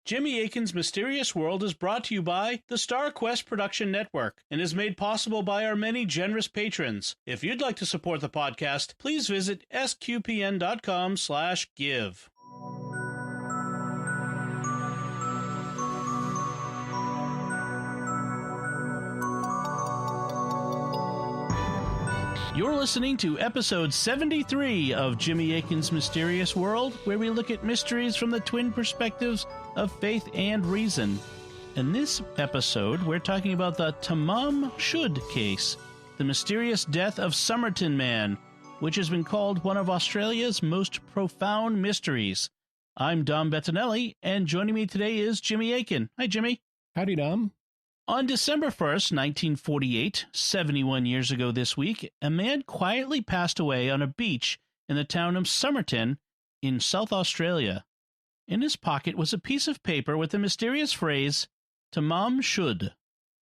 Jimmy Akin's Mysterious World is brought to you by the Star Quest Production Network and is made possible by our many generous patrons. If you'd like to support the podcast, please visit sqpn.com/give. You're listening to episode 73 of Jimmy Akin's Mysterious World, where we look at mysteries from the twin perspectives of faith and reason. In this episode, we're talking about the Tamam Shud case, the mysterious death of Somerton Man, which has been called one of Australia's most profound mysteries. I'm Dom Bettinelli, and joining me today is Jimmy Akin. Hi, Jimmy. Howdy, Dom. On December 1st, 1948, 71 years ago this week, a man quietly passed away on a beach in the town of Somerton in South Australia. In his pocket was a piece of paper with the mysterious phrase, Tamam Shud.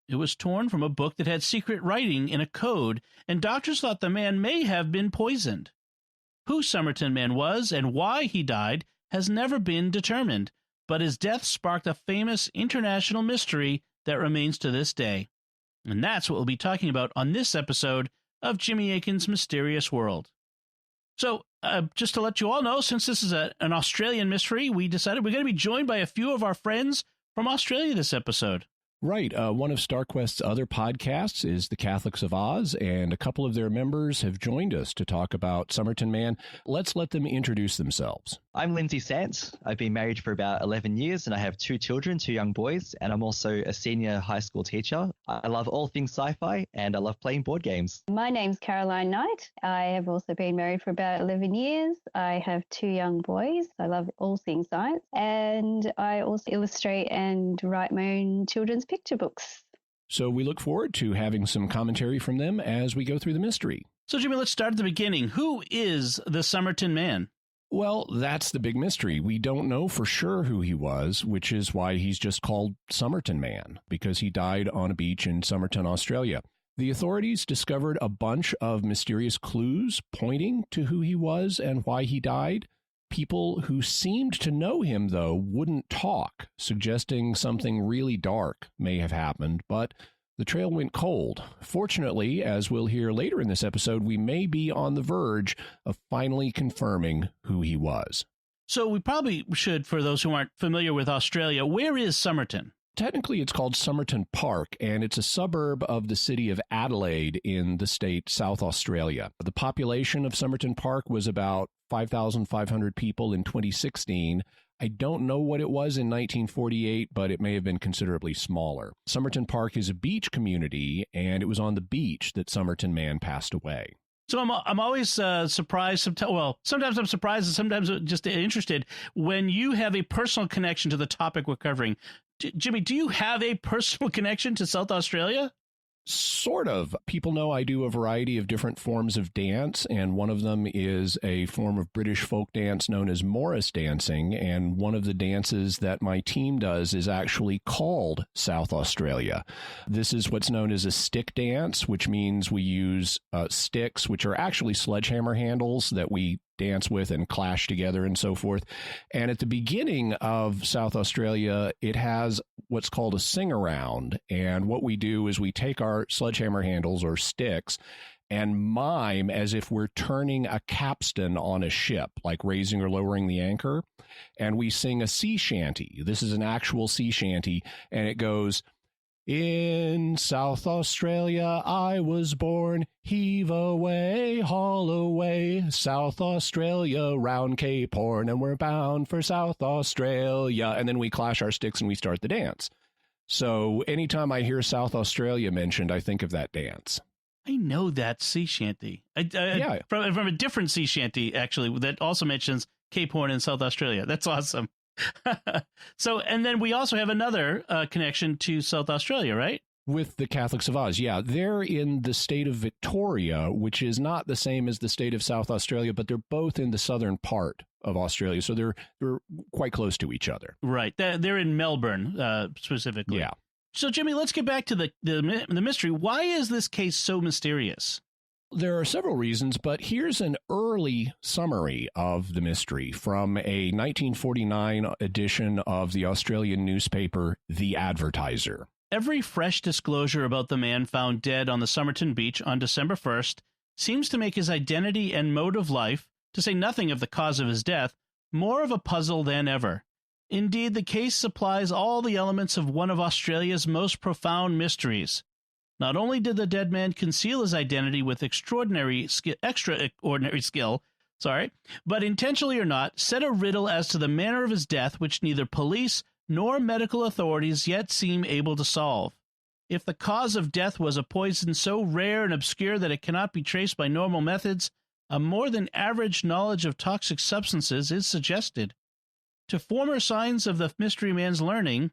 It was torn from a book that had secret writing in a code, and doctors thought the man may have been poisoned. Who Somerton Man was and why he died has never been determined, but his death sparked a famous international mystery that remains to this day. And that's what we'll be talking about on this episode of Jimmy Akin's Mysterious World. So, just to let you all know, since this is an Australian mystery, we decided we're going to be joined by a few of our friends from Australia this episode. Right. One of StarQuest's other podcasts is The Catholics of Oz, and a couple of their members have joined us to talk about Somerton Man. Let's let them introduce themselves. I'm Lindsay Sant. I've been married for about 11 years and I have 2 children, 2 young boys, and I'm also a senior high school teacher. I love all things sci-fi and I love playing board games. My name's Caroline Knight. I have also been married for about 11 years. I have 2 young boys. I love all things science, and I also illustrate and write my own children's picture books. So we look forward to having some commentary from them as we go through the mystery. So, Jimmy, let's start at the beginning. Who is the Somerton Man? Well, that's the big mystery. We don't know for sure who he was, which is why he's just called Somerton Man, because he died on a beach in Somerton, Australia. The authorities discovered a bunch of mysterious clues pointing to who he was and why he died. People who seemed to know him, though, wouldn't talk, suggesting something really dark may have happened, but the trail went cold. Fortunately, as we'll hear later in this episode, we may be on the verge of finally confirming who he was. So we probably should, for those who aren't familiar with Australia, where is Somerton? Technically, it's called Somerton Park, and it's a suburb of the city of Adelaide in the state South Australia. The population of Somerton Park was about 5,500 people in 2016. I don't know what it was in 1948, but it may have been considerably smaller. Somerton Park is a beach community, and it was on the beach that Somerton Man passed away. So I'm always surprised. Sometimes I'm surprised and sometimes just interested when you have a personal connection to the topic we're covering. Jimmy, do you have a personal connection to South Australia? Sort of. People know I do a variety of different forms of dance, and one of them is a form of British folk dance known as Morris dancing, and one of the dances that my team does is actually called South Australia. This is what's known as a stick dance, which means we use sticks, which are actually sledgehammer handles that we dance with and clash together and so forth. And at the beginning of South Australia, it has what's called a sing-around. And what we do is we take our sledgehammer handles or sticks and mime as if we're turning a capstan on a ship, like raising or lowering the anchor. And we sing a sea shanty. This is an actual sea shanty. And it goes, "In South Australia I was born, heave away, haul away, South Australia round Cape Horn, and we're bound for South Australia." And then we clash our sticks and we start the dance. So anytime I hear South Australia mentioned, I think of that dance. I know that sea shanty. Yeah. From a different sea shanty, actually, that also mentions Cape Horn in South Australia. That's awesome. So, and then we also have another connection to South Australia, right? With the Catholics of Oz, yeah. They're in the state of Victoria, which is not the same as the state of South Australia, but they're both in the southern part of Australia, so they're quite close to each other. Right. They're in Melbourne, specifically. Yeah. So, Jimmy, let's get back to the mystery. Why is this case so mysterious? There are several reasons, but here's an early summary of the mystery from a 1949 edition of the Australian newspaper, The Advertiser. Every fresh disclosure about the man found dead on the Somerton beach on December 1st seems to make his identity and mode of life, to say nothing of the cause of his death, more of a puzzle than ever. Indeed, the case supplies all the elements of one of Australia's most profound mysteries. Not only did the dead man conceal his identity with extraordinary skill, but intentionally or not, set a riddle as to the manner of his death which neither police nor medical authorities yet seem able to solve. If the cause of death was a poison so rare and obscure that it cannot be traced by normal methods, a more than average knowledge of toxic substances is suggested. To former signs of the mystery man's learning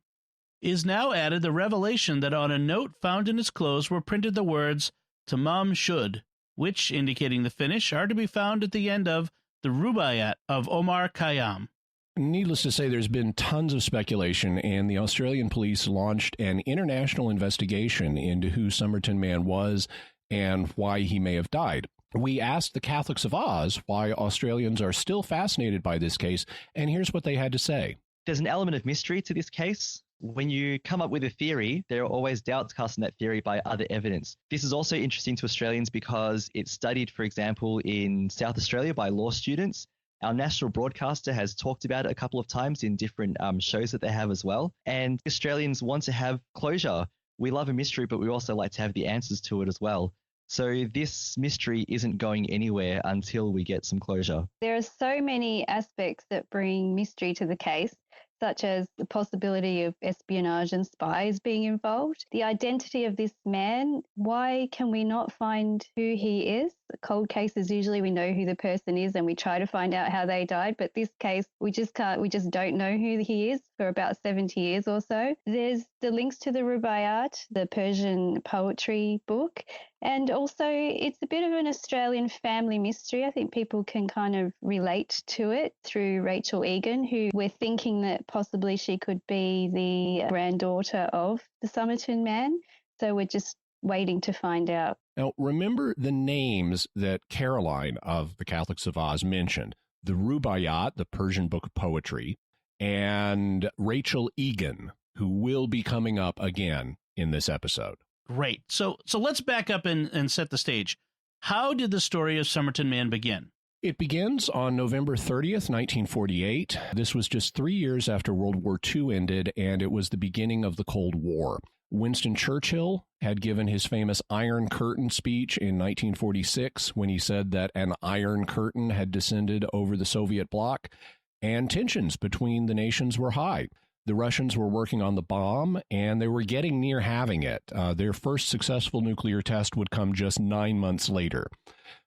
is now added the revelation that on a note found in his clothes were printed the words Tamam, Shud, which, indicating the finish, are to be found at the end of the Rubaiyat of Omar Khayyam. Needless to say, there's been tons of speculation, and the Australian police launched an international investigation into who Somerton Man was and why he may have died. We asked the Catholics of Oz why Australians are still fascinated by this case, and here's what they had to say. There's an element of mystery to this case. When you come up with a theory, there are always doubts cast on that theory by other evidence. This is also interesting to Australians because it's studied, for example, in South Australia by law students. Our national broadcaster has talked about it a couple of times in different shows that they have as well. And Australians want to have closure. We love a mystery, but we also like to have the answers to it as well. So this mystery isn't going anywhere until we get some closure. There are so many aspects that bring mystery to the case, such as the possibility of espionage and spies being involved, the identity of this man. Why can we not find who he is? Cold cases, usually we know who the person is and we try to find out how they died, but this case, we just don't know who he is for about 70 years or so. There's the links to the Rubaiyat, the Persian poetry book, and also it's a bit of an Australian family mystery. I think people can kind of relate to it through Rachel Egan, who we're thinking that possibly she could be the granddaughter of the Somerton man. So we're just waiting to find out. Now, remember the names that Caroline of the Catholics of Oz mentioned. The Rubaiyat, the Persian book of poetry, and Rachel Egan, who will be coming up again in this episode. Great. So let's back up and set the stage. How did the story of Somerton Man begin? It begins on November 30th, 1948. This was just 3 years after World War II ended, and it was the beginning of the Cold War. Winston Churchill had given his famous Iron Curtain speech in 1946 when he said that an Iron Curtain had descended over the Soviet bloc, and tensions between the nations were high. The Russians were working on the bomb, and they were getting near having it. Their first successful nuclear test would come just 9 months later.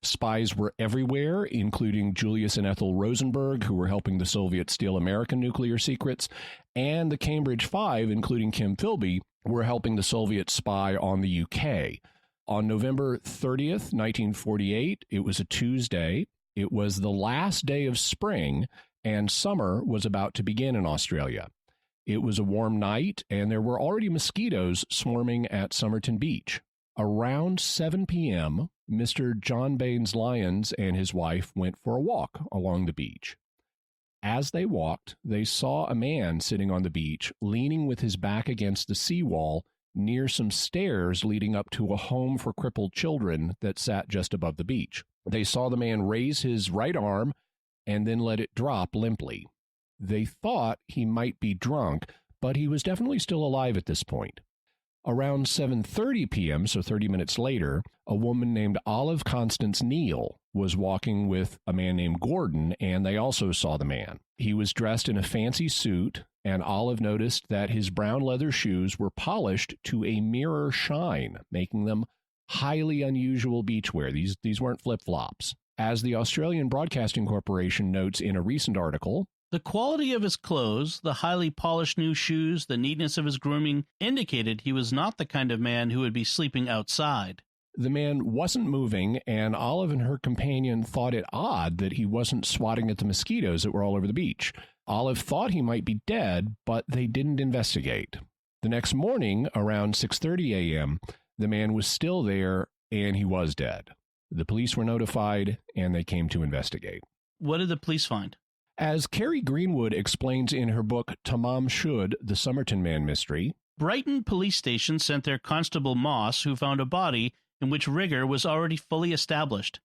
Spies were everywhere, including Julius and Ethel Rosenberg, who were helping the Soviets steal American nuclear secrets, and the Cambridge Five, including Kim Philby, were helping the Soviets spy on the UK. On November 30th, 1948, it was a Tuesday. It was the last day of spring, and summer was about to begin in Australia. It was a warm night, and there were already mosquitoes swarming at Somerton Beach. Around 7 p.m., Mr. John Baines Lyons and his wife went for a walk along the beach. As they walked, they saw a man sitting on the beach, leaning with his back against the seawall near some stairs leading up to a home for crippled children that sat just above the beach. They saw the man raise his right arm and then let it drop limply. They thought he might be drunk, but he was definitely still alive at this point. Around 7:30 p.m., so 30 minutes later, a woman named Olive Constance Neal was walking with a man named Gordon, and they also saw the man. He was dressed in a fancy suit, and Olive noticed that his brown leather shoes were polished to a mirror shine, making them highly unusual beachwear. These weren't flip-flops. As the Australian Broadcasting Corporation notes in a recent article, the quality of his clothes, the highly polished new shoes, the neatness of his grooming indicated he was not the kind of man who would be sleeping outside. The man wasn't moving, and Olive and her companion thought it odd that he wasn't swatting at the mosquitoes that were all over the beach. Olive thought he might be dead, but they didn't investigate. The next morning, around 6:30 a.m., the man was still there, and he was dead. The police were notified, and they came to investigate. What did the police find? As Carrie Greenwood explains in her book Tamam, Shud, The Somerton Man Mystery, Brighton Police Station sent their Constable Moss, who found a body in which rigor was already fully established.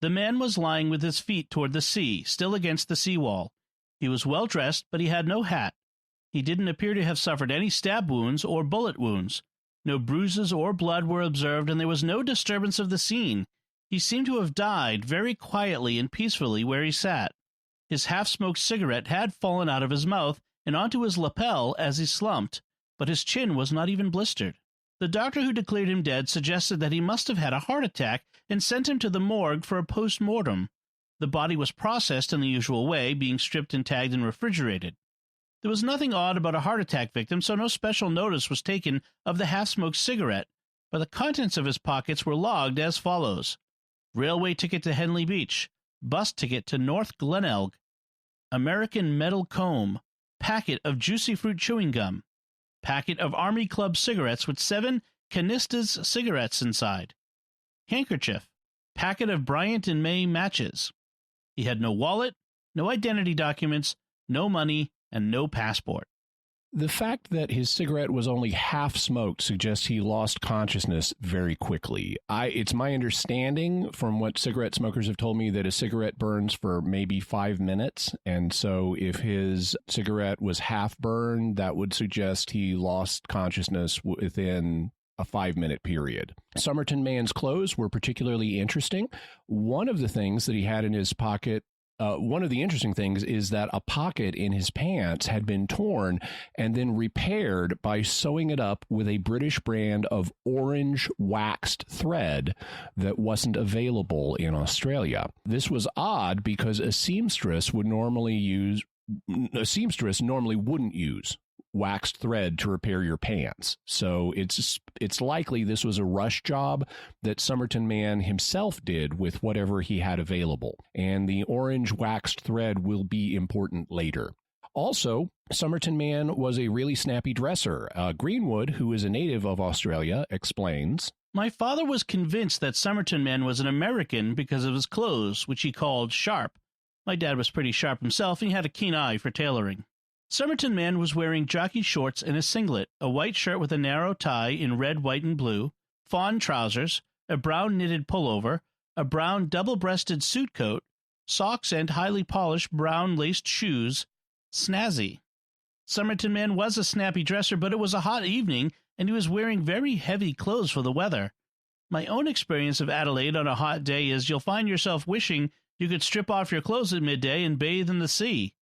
The man was lying with his feet toward the sea, still against the seawall. He was well dressed, but he had no hat. He didn't appear to have suffered any stab wounds or bullet wounds. No bruises or blood were observed, and there was no disturbance of the scene. He seemed to have died very quietly and peacefully where he sat. His half-smoked cigarette had fallen out of his mouth and onto his lapel as he slumped, but his chin was not even blistered. The doctor who declared him dead suggested that he must have had a heart attack and sent him to the morgue for a post-mortem. The body was processed in the usual way, being stripped and tagged and refrigerated. There was nothing odd about a heart attack victim, so no special notice was taken of the half-smoked cigarette, but the contents of his pockets were logged as follows: railway ticket to Henley Beach, bus ticket to North Glenelg, American metal comb, packet of juicy fruit chewing gum, packet of Army Club cigarettes with 7 Canistas cigarettes inside, handkerchief, packet of Bryant and May matches. He had no wallet, no identity documents, no money, and no passport. The fact that his cigarette was only half smoked suggests he lost consciousness very quickly. It's my understanding from what cigarette smokers have told me that a cigarette burns for maybe 5 minutes. And so if his cigarette was half burned, that would suggest he lost consciousness within a 5-minute period. Somerton Man's clothes were particularly interesting. One of the things that he had in his pocket, one of the interesting things is that a pocket in his pants had been torn and then repaired by sewing it up with a British brand of orange waxed thread that wasn't available in Australia. This was odd because a seamstress normally wouldn't use waxed thread to repair your pants. So it's likely this was a rush job that Somerton Man himself did with whatever he had available. And the orange waxed thread will be important later. Also, Somerton Man was a really snappy dresser. Greenwood, who is a native of Australia, explains, My father was convinced that Somerton Man was an American because of his clothes, which he called sharp. My dad was pretty sharp himself, and he had a keen eye for tailoring. Somerton Man was wearing jockey shorts and a singlet, a white shirt with a narrow tie in red, white, and blue, fawn trousers, a brown knitted pullover, a brown double-breasted suit coat, socks, and highly polished brown laced shoes. Snazzy. Somerton Man was a snappy dresser, but it was a hot evening, and he was wearing very heavy clothes for the weather. My own experience of Adelaide on a hot day is you'll find yourself wishing you could strip off your clothes at midday and bathe in the sea.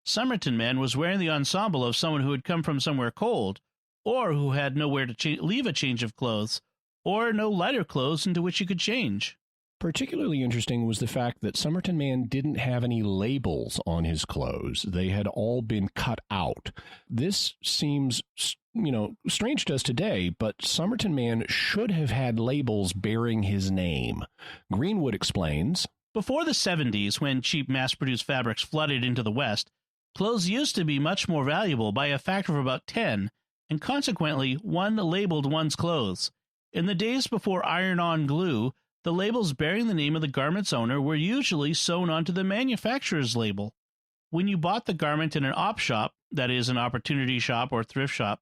Somerton Man was wearing the ensemble of someone who had come from somewhere cold, or who had nowhere to leave a change of clothes, or no lighter clothes into which he could change. Particularly interesting was the fact that Somerton Man didn't have any labels on his clothes. They had all been cut out. This seems, strange to us today, but Somerton Man should have had labels bearing his name. Greenwood explains, Before the 70s, when cheap mass-produced fabrics flooded into the West, clothes used to be much more valuable by a factor of about 10, and consequently, one labeled one's clothes. In the days before iron-on glue, the labels bearing the name of the garment's owner were usually sewn onto the manufacturer's label. When you bought the garment in an op shop, that is, an opportunity shop or thrift shop,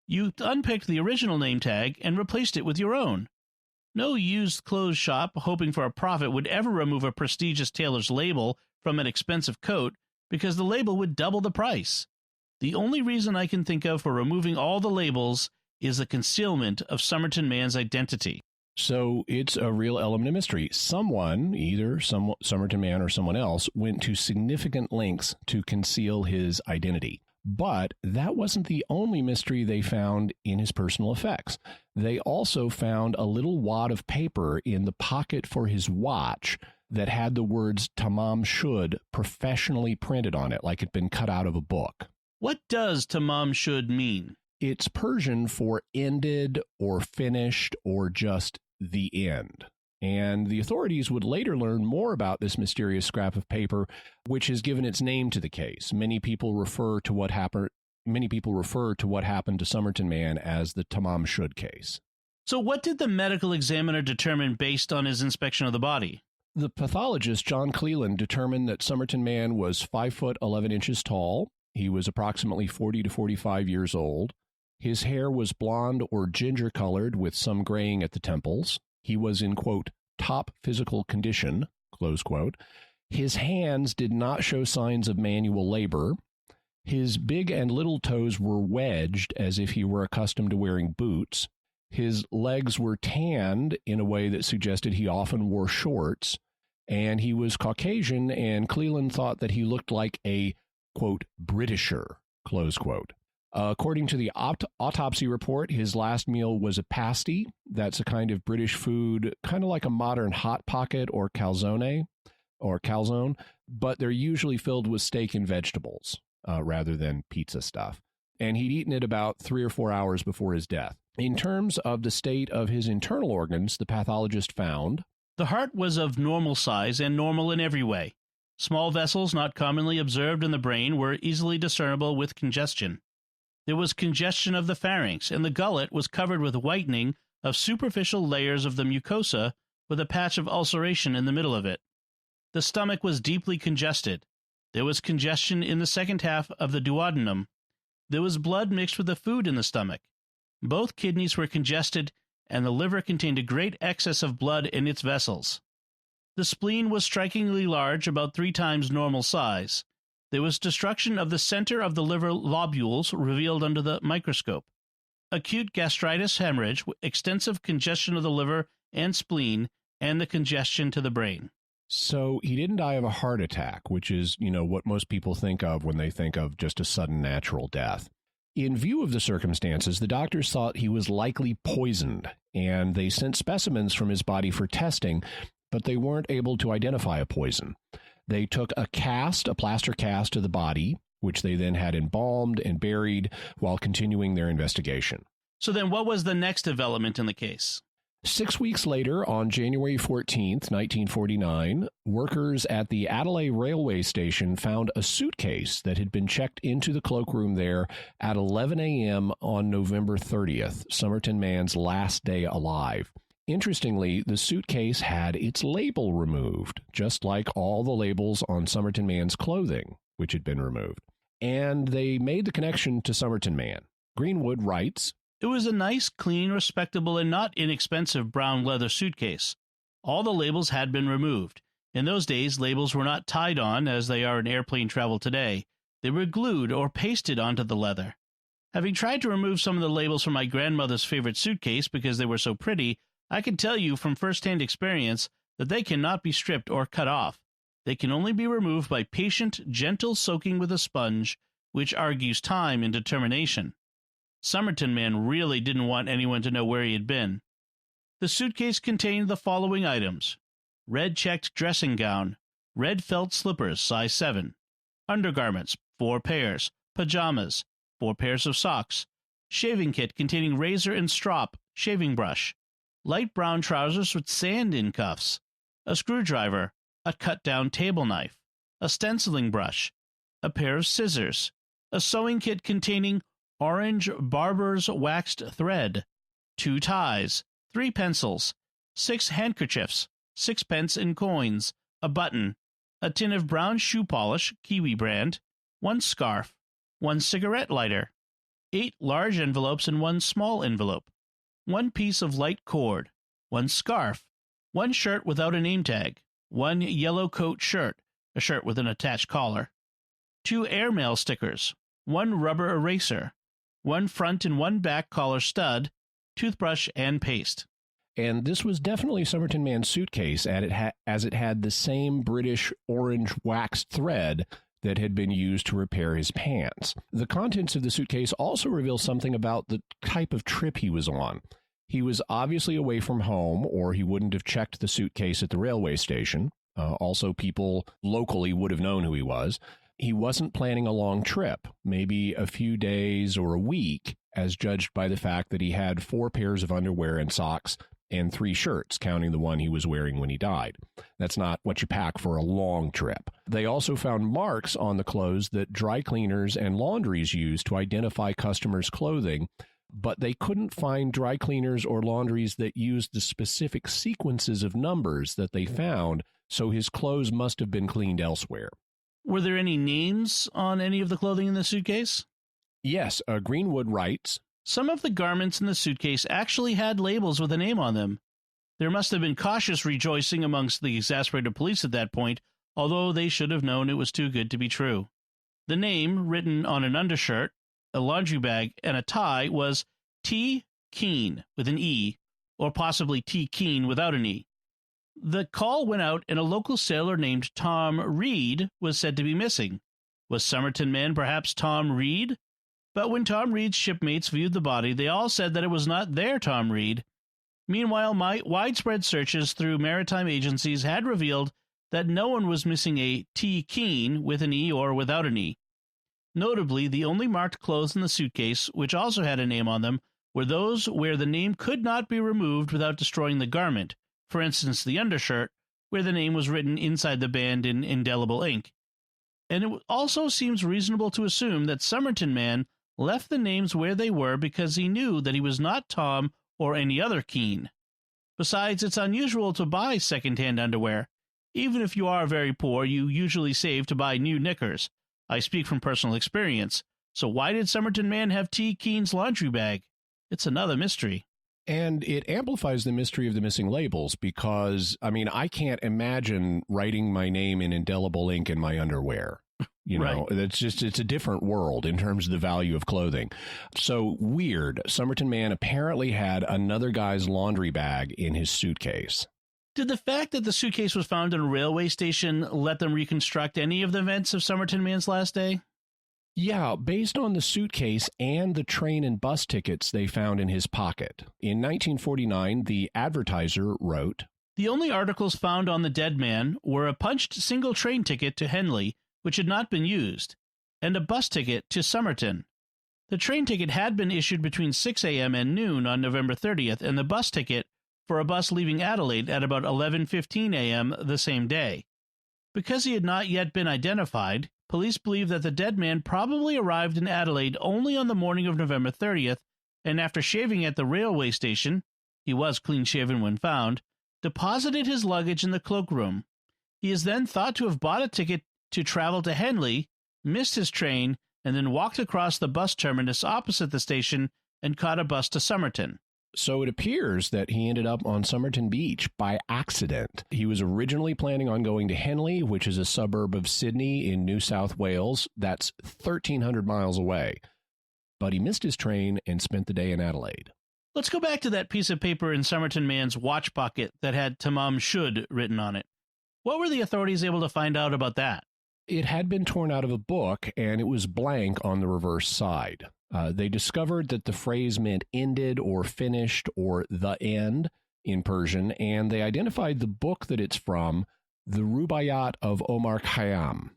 you unpicked the original name tag and replaced it with your own. No used clothes shop hoping for a profit would ever remove a prestigious tailor's label from an expensive coat, because the label would double the price. The only reason I can think of for removing all the labels is the concealment of Somerton Man's identity. So it's a real element of mystery. Someone, either Somerton Man or someone else, went to significant lengths to conceal his identity. But that wasn't the only mystery they found in his personal effects. They also found a little wad of paper in the pocket for his watch that had the words Tamam, Shud professionally printed on it, like it'd been cut out of a book. What does Tamam, Shud mean? It's Persian for ended or finished or just the end. And the authorities would later learn more about this mysterious scrap of paper, which has given its name to the case. Many people refer to what happened to Somerton Man as the Tamam Shud case. So what did the medical examiner determine based on his inspection of the body? The pathologist, John Cleland, determined that Somerton Man was 5 foot 11 inches tall. He was approximately 40 to 45 years old. His hair was blonde or ginger colored with some graying at the temples. He was in, quote, top physical condition, close quote. His hands did not show signs of manual labor. His big and little toes were wedged as if he were accustomed to wearing boots. His legs were tanned in a way that suggested he often wore shorts. And he was Caucasian, and Cleland thought that he looked like a, quote, Britisher, close quote. According to the autopsy report, his last meal was a pasty. That's a kind of British food, kind of like a modern Hot Pocket or calzone, but they're usually filled with steak and vegetables rather than pizza stuff. And he'd eaten it about 3 or 4 hours before his death. In terms of the state of his internal organs, the pathologist found the heart was of normal size and normal in every way. Small vessels not commonly observed in the brain were easily discernible with congestion. There was congestion of the pharynx, and the gullet was covered with whitening of superficial layers of the mucosa with a patch of ulceration in the middle of it. The stomach was deeply congested. There was congestion in the second half of the duodenum. There was blood mixed with the food in the stomach. Both kidneys were congested, and the liver contained a great excess of blood in its vessels. The spleen was strikingly large, about 3 times normal size. There was destruction of the center of the liver lobules revealed under the microscope. Acute gastritis hemorrhage, extensive congestion of the liver and spleen, and the congestion to the brain. So he didn't die of a heart attack, which is, what most people think of when they think of just a sudden natural death. In view of the circumstances, the doctors thought he was likely poisoned, and they sent specimens from his body for testing, but they weren't able to identify a poison. They took a plaster cast of the body, which they then had embalmed and buried while continuing their investigation. So then what was the next development in the case? 6 weeks later, on January 14th, 1949, workers at the Adelaide railway station found a suitcase that had been checked into the cloakroom there at 11 a.m. on November 30th, Somerton Man's last day alive. Interestingly, the suitcase had its label removed, just like all the labels on Somerton Man's clothing, which had been removed. And they made the connection to Somerton Man. Greenwood writes, "It was a nice, clean, respectable, and not inexpensive brown leather suitcase. All the labels had been removed. In those days, labels were not tied on as they are in airplane travel today. They were glued or pasted onto the leather. Having tried to remove some of the labels from my grandmother's favorite suitcase because they were so pretty, I can tell you from first-hand experience that they cannot be stripped or cut off. They can only be removed by patient, gentle soaking with a sponge, which argues time and determination. Somerton Man really didn't want anyone to know where he had been." The suitcase contained the following items: red checked dressing gown, red felt slippers, size 7, undergarments, 4 pairs, pajamas, 4 pairs of socks, shaving kit containing razor and strop, shaving brush, light brown trousers with sand in cuffs, a screwdriver, a cut-down table knife, a stenciling brush, a pair of scissors, a sewing kit containing orange barber's waxed thread, 2 ties, 3 pencils, 6 handkerchiefs, 6 pence in coins, a button, a tin of brown shoe polish, Kiwi brand, 1 scarf, 1 cigarette lighter, 8 large envelopes and 1 small envelope, 1 piece of light cord, 1 scarf, 1 shirt without a name tag, 1 yellow coat shirt, a shirt with an attached collar, 2 airmail stickers, 1 rubber eraser, 1 front and 1 back collar stud, toothbrush, and paste. And this was definitely Somerton Man's suitcase, as it had the same British orange waxed thread that had been used to repair his pants. The contents of the suitcase also reveal something about the type of trip he was on. He was obviously away from home, or he wouldn't have checked the suitcase at the railway station. Also, people locally would have known who he was. He wasn't planning a long trip, maybe a few days or a week, as judged by the fact that he had 4 pairs of underwear and socks and 3 shirts, counting the one he was wearing when he died. That's not what you pack for a long trip. They also found marks on the clothes that dry cleaners and laundries use to identify customers' clothing, but they couldn't find dry cleaners or laundries that used the specific sequences of numbers that they found, so his clothes must have been cleaned elsewhere. Were there any names on any of the clothing in the suitcase? Yes, Greenwood writes, "Some of the garments in the suitcase actually had labels with a name on them. There must have been cautious rejoicing amongst the exasperated police at that point, although they should have known it was too good to be true. The name, written on an undershirt, a laundry bag, and a tie, was T. Keen with an E, or possibly T. Keen without an E. The call went out, and a local sailor named Tom Reed was said to be missing. Was Somerton man perhaps Tom Reed? But when Tom Reed's shipmates viewed the body, they all said that it was not their Tom Reed. Meanwhile, widespread searches through maritime agencies had revealed that no one was missing a T. Keen with an E or without an E. Notably, the only marked clothes in the suitcase, which also had a name on them, were those where the name could not be removed without destroying the garment, for instance, the undershirt, where the name was written inside the band in indelible ink. And it also seems reasonable to assume that Somerton man left the names where they were because he knew that he was not Tom or any other Keen. Besides, it's unusual to buy second-hand underwear. Even if you are very poor, you usually save to buy new knickers. I speak from personal experience. So why did Somerton man have T. Keen's laundry bag? It's another mystery. And it amplifies the mystery of the missing labels because, I can't imagine writing my name in indelible ink in my underwear. Right. It's a different world in terms of the value of clothing. So weird. Somerton man apparently had another guy's laundry bag in his suitcase. Did the fact that the suitcase was found in a railway station let them reconstruct any of the events of Somerton man's last day? Yeah, based on the suitcase and the train and bus tickets they found in his pocket. In 1949, the Advertiser wrote, "The only articles found on the dead man were a punched single train ticket to Henley, which had not been used, and a bus ticket to Somerton. The train ticket had been issued between 6 a.m. and noon on November 30th, and the bus ticket for a bus leaving Adelaide at about 11:15 a.m. the same day. Because he had not yet been identified, police believe that the dead man probably arrived in Adelaide only on the morning of November 30th, and after shaving at the railway station, he was clean-shaven when found, deposited his luggage in the cloakroom. He is then thought to have bought a ticket to travel to Henley, missed his train, and then walked across the bus terminus opposite the station and caught a bus to Somerton." So it appears that he ended up on Somerton Beach by accident. He was originally planning on going to Henley, which is a suburb of Sydney in New South Wales. That's 1,300 miles away. But he missed his train and spent the day in Adelaide. Let's go back to that piece of paper in Somerton man's watch pocket that had Tamam Shud written on it. What were the authorities able to find out about that? It had been torn out of a book, and it was blank on the reverse side. They discovered that the phrase meant ended or finished or the end in Persian, and they identified the book that it's from, the Rubaiyat of Omar Khayyam.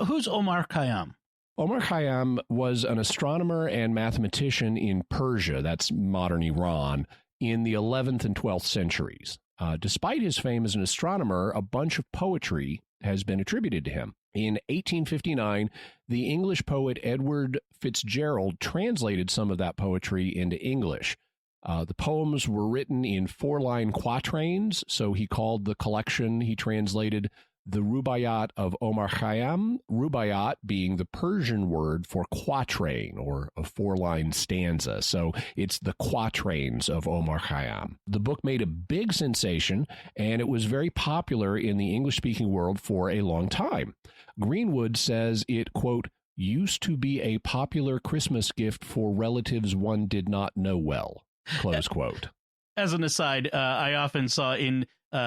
Who's Omar Khayyam? Omar Khayyam was an astronomer and mathematician in Persia, that's modern Iran, in the 11th and 12th centuries. Despite his fame as an astronomer, a bunch of poetry has been attributed to him. In 1859, the English poet Edward Fitzgerald translated some of that poetry into English. The poems were written in 4-line quatrains, so he called the collection he translated the Rubaiyat of Omar Khayyam, Rubaiyat being the Persian word for quatrain or a 4-line stanza. So it's the quatrains of Omar Khayyam. The book made a big sensation, and it was very popular in the English-speaking world for a long time. Greenwood says it, quote, used to be a popular Christmas gift for relatives one did not know well, close quote. As an aside, I often saw in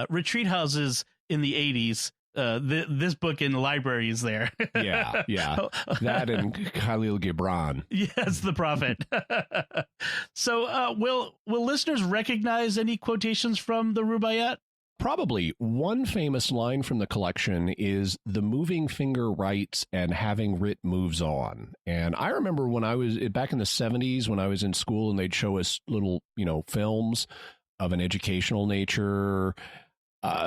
retreat houses in the 80s, this book in libraries there. Yeah. That and Khalil Gibran. Yes, the prophet. So will listeners recognize any quotations from the Rubaiyat? Probably. One famous line from the collection is "the moving finger writes and having writ moves on." And I remember when I was back in the 70s when I was in school and they'd show us little, films of an educational nature.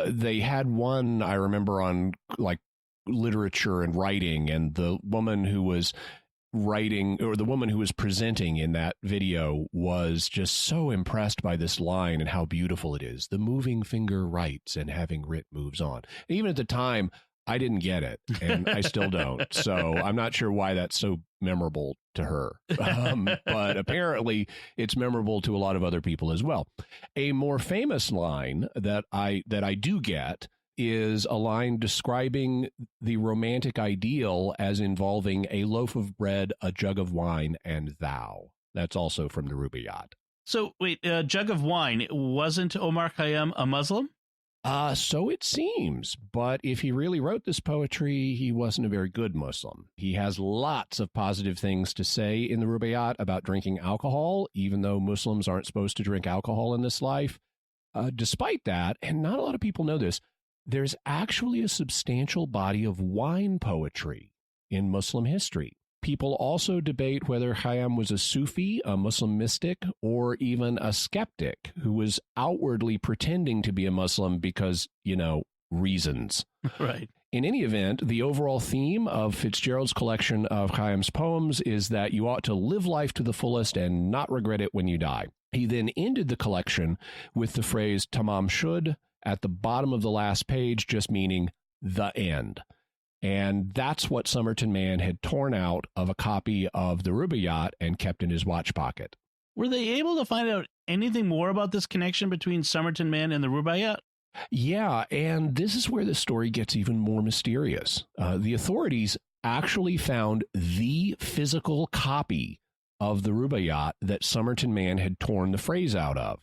They had one, I remember, on like literature and writing, and the woman who was writing, or the woman who was presenting in that video, was just so impressed by this line and how beautiful it is. The moving finger writes and having writ moves on. And even at the time, I didn't get it, and I still don't. So I'm not sure why that's so memorable to her. But apparently it's memorable to a lot of other people as well. A more famous line that I do get is a line describing the romantic ideal as involving a loaf of bread, a jug of wine, and thou. That's also from the Rubaiyat. So wait, a jug of wine, wasn't Omar Khayyam a Muslim? So it seems, but if he really wrote this poetry, he wasn't a very good Muslim. He has lots of positive things to say in the Rubaiyat about drinking alcohol, even though Muslims aren't supposed to drink alcohol in this life. Despite that, and not a lot of people know this, there's actually a substantial body of wine poetry in Muslim history. People also debate whether Khayyam was a Sufi, a Muslim mystic, or even a skeptic who was outwardly pretending to be a Muslim because, reasons. Right. In any event, the overall theme of Fitzgerald's collection of Khayyam's poems is that you ought to live life to the fullest and not regret it when you die. He then ended the collection with the phrase Tamam Shud at the bottom of the last page, just meaning the end. And that's what Somerton Man had torn out of a copy of the Rubaiyat and kept in his watch pocket. Were they able to find out anything more about this connection between Somerton Man and the Rubaiyat? Yeah, and this is where the story gets even more mysterious. The authorities actually found the physical copy of the Rubaiyat that Somerton Man had torn the phrase out of.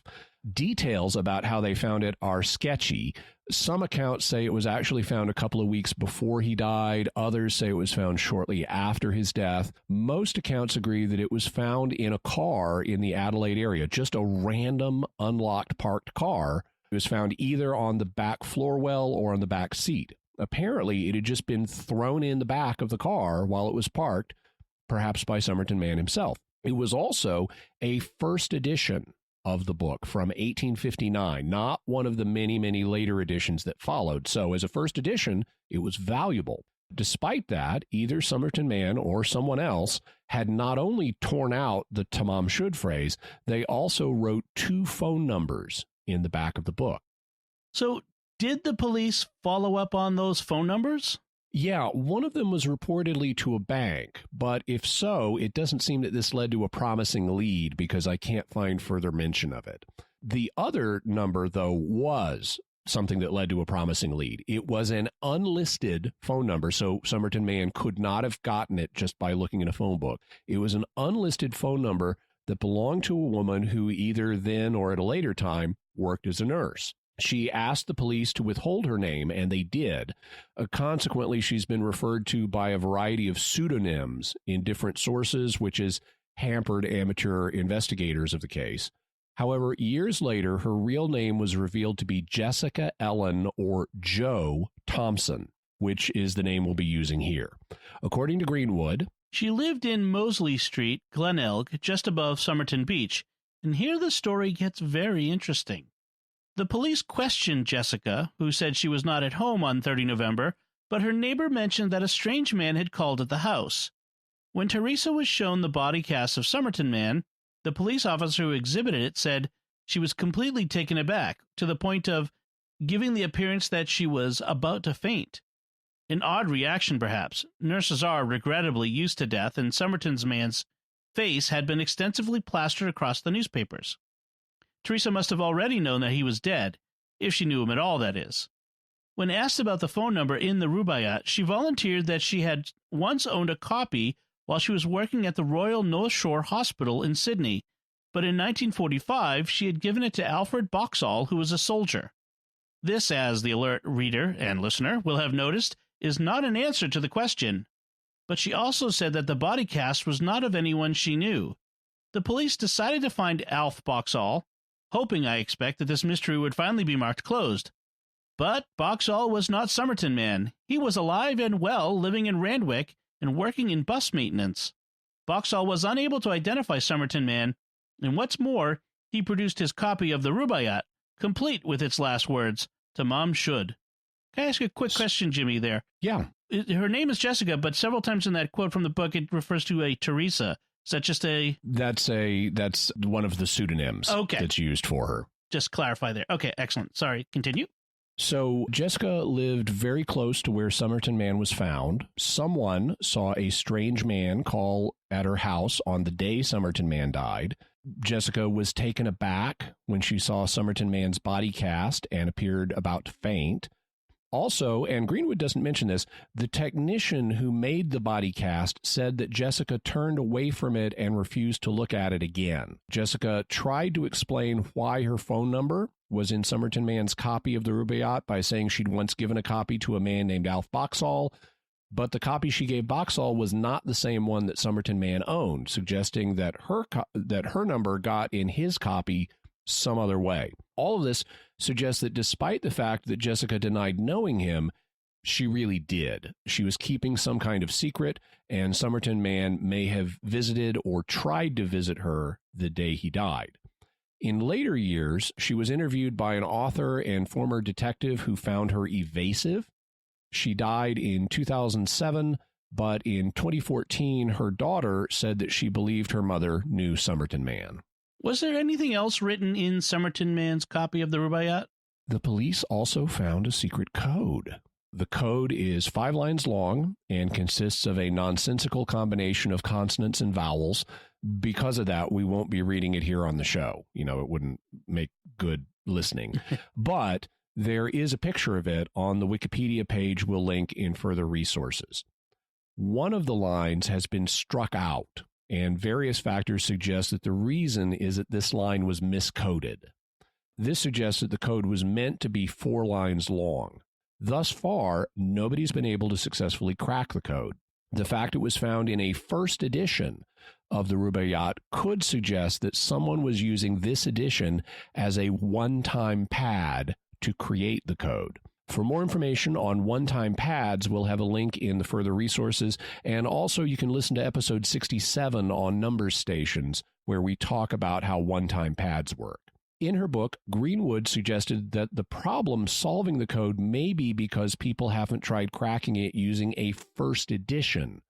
Details about how they found it are sketchy. Some accounts say it was actually found a couple of weeks before he died. Others say it was found shortly after his death. Most accounts agree that it was found in a car in the Adelaide area, just a random unlocked parked car. It was found either on the back floor well or on the back seat. Apparently, it had just been thrown in the back of the car while it was parked, perhaps by Somerton Man himself. It was also a first edition of the book from 1859, not one of the many, many later editions that followed. So as a first edition, it was valuable. Despite that, either Somerton Man or someone else had not only torn out the Tamam Shud phrase, they also wrote 2 phone numbers in the back of the book. So did the police follow up on those phone numbers? Yeah, one of them was reportedly to a bank, but if so, it doesn't seem that this led to a promising lead because I can't find further mention of it. The other number, though, was something that led to a promising lead. It was an unlisted phone number, so Somerton Man could not have gotten it just by looking in a phone book. It was an unlisted phone number that belonged to a woman who either then or at a later time worked as a nurse. She asked the police to withhold her name, and they did. Consequently, she's been referred to by a variety of pseudonyms in different sources, which has hampered amateur investigators of the case. However, years later, her real name was revealed to be Jessica Ellen or Joe Thompson, which is the name we'll be using here. According to Greenwood, she lived in Mosley Street, Glenelg, just above Somerton Beach, and here the story gets very interesting. The police questioned Jessica, who said she was not at home on 30 November, but her neighbor mentioned that a strange man had called at the house. When Teresa was shown the body cast of Somerton Man, the police officer who exhibited it said she was completely taken aback, to the point of giving the appearance that she was about to faint. An odd reaction, perhaps. Nurses are, regrettably, used to death, and Somerton Man's face had been extensively plastered across the newspapers. Teresa must have already known that he was dead, if she knew him at all, that is. When asked about the phone number in the Rubaiyat, she volunteered that she had once owned a copy while she was working at the Royal North Shore Hospital in Sydney, but in 1945 she had given it to Alfred Boxall, who was a soldier. This, as the alert reader and listener will have noticed, is not an answer to the question, but she also said that the body cast was not of anyone she knew. The police decided to find Alf Boxall, hoping, I expect, that this mystery would finally be marked closed. But Boxall was not Somerton Man. He was alive and well, living in Randwick and working in bus maintenance. Boxall was unable to identify Somerton Man, and what's more, he produced his copy of the Rubaiyat, complete with its last words, Tamam Shud. Can I ask a quick question, Jimmy, there? Yeah. her name is Jessica, but several times in that quote from the book, it refers to a Teresa. Is that just a... That's one of the pseudonyms that's used for her. Just clarify there. Okay, excellent. Sorry, continue. So Jessica lived very close to where Somerton Man was found. Someone saw a strange man call at her house on the day Somerton Man died. Jessica was taken aback when she saw Somerton Man's body cast and appeared about to faint. Also, and Greenwood doesn't mention this, the technician who made the body cast said that Jessica turned away from it and refused to look at it again. Jessica tried to explain why her phone number was in Somerton Man's copy of the Rubaiyat by saying she'd once given a copy to a man named Alf Boxall, but the copy she gave Boxall was not the same one that Somerton Man owned, suggesting that her number got in his copy some other way. All of this suggests that despite the fact that Jessica denied knowing him, she really did. She was keeping some kind of secret, and Somerton Man may have visited or tried to visit her the day he died. In later years, she was interviewed by an author and former detective who found her evasive. She died in 2007, but in 2014, her daughter said that she believed her mother knew Somerton Man. Was there anything else written in Somerton Man's copy of the Rubaiyat? The police also found a secret code. The code is 5 lines long and consists of a nonsensical combination of consonants and vowels. Because of that, we won't be reading it here on the show. You know, it wouldn't make good listening. But there is a picture of it on the Wikipedia page we'll link in further resources. One of the lines has been struck out, and various factors suggest that the reason is that this line was miscoded. This suggests that the code was meant to be 4 lines long. Thus far, nobody's been able to successfully crack the code. The fact it was found in a first edition of the Rubaiyat could suggest that someone was using this edition as a one-time pad to create the code. For more information on one-time pads, we'll have a link in the further resources, and also you can listen to episode 67 on numbers stations, where we talk about how one-time pads work. In her book, Greenwood suggested that the problem solving the code may be because people haven't tried cracking it using a first edition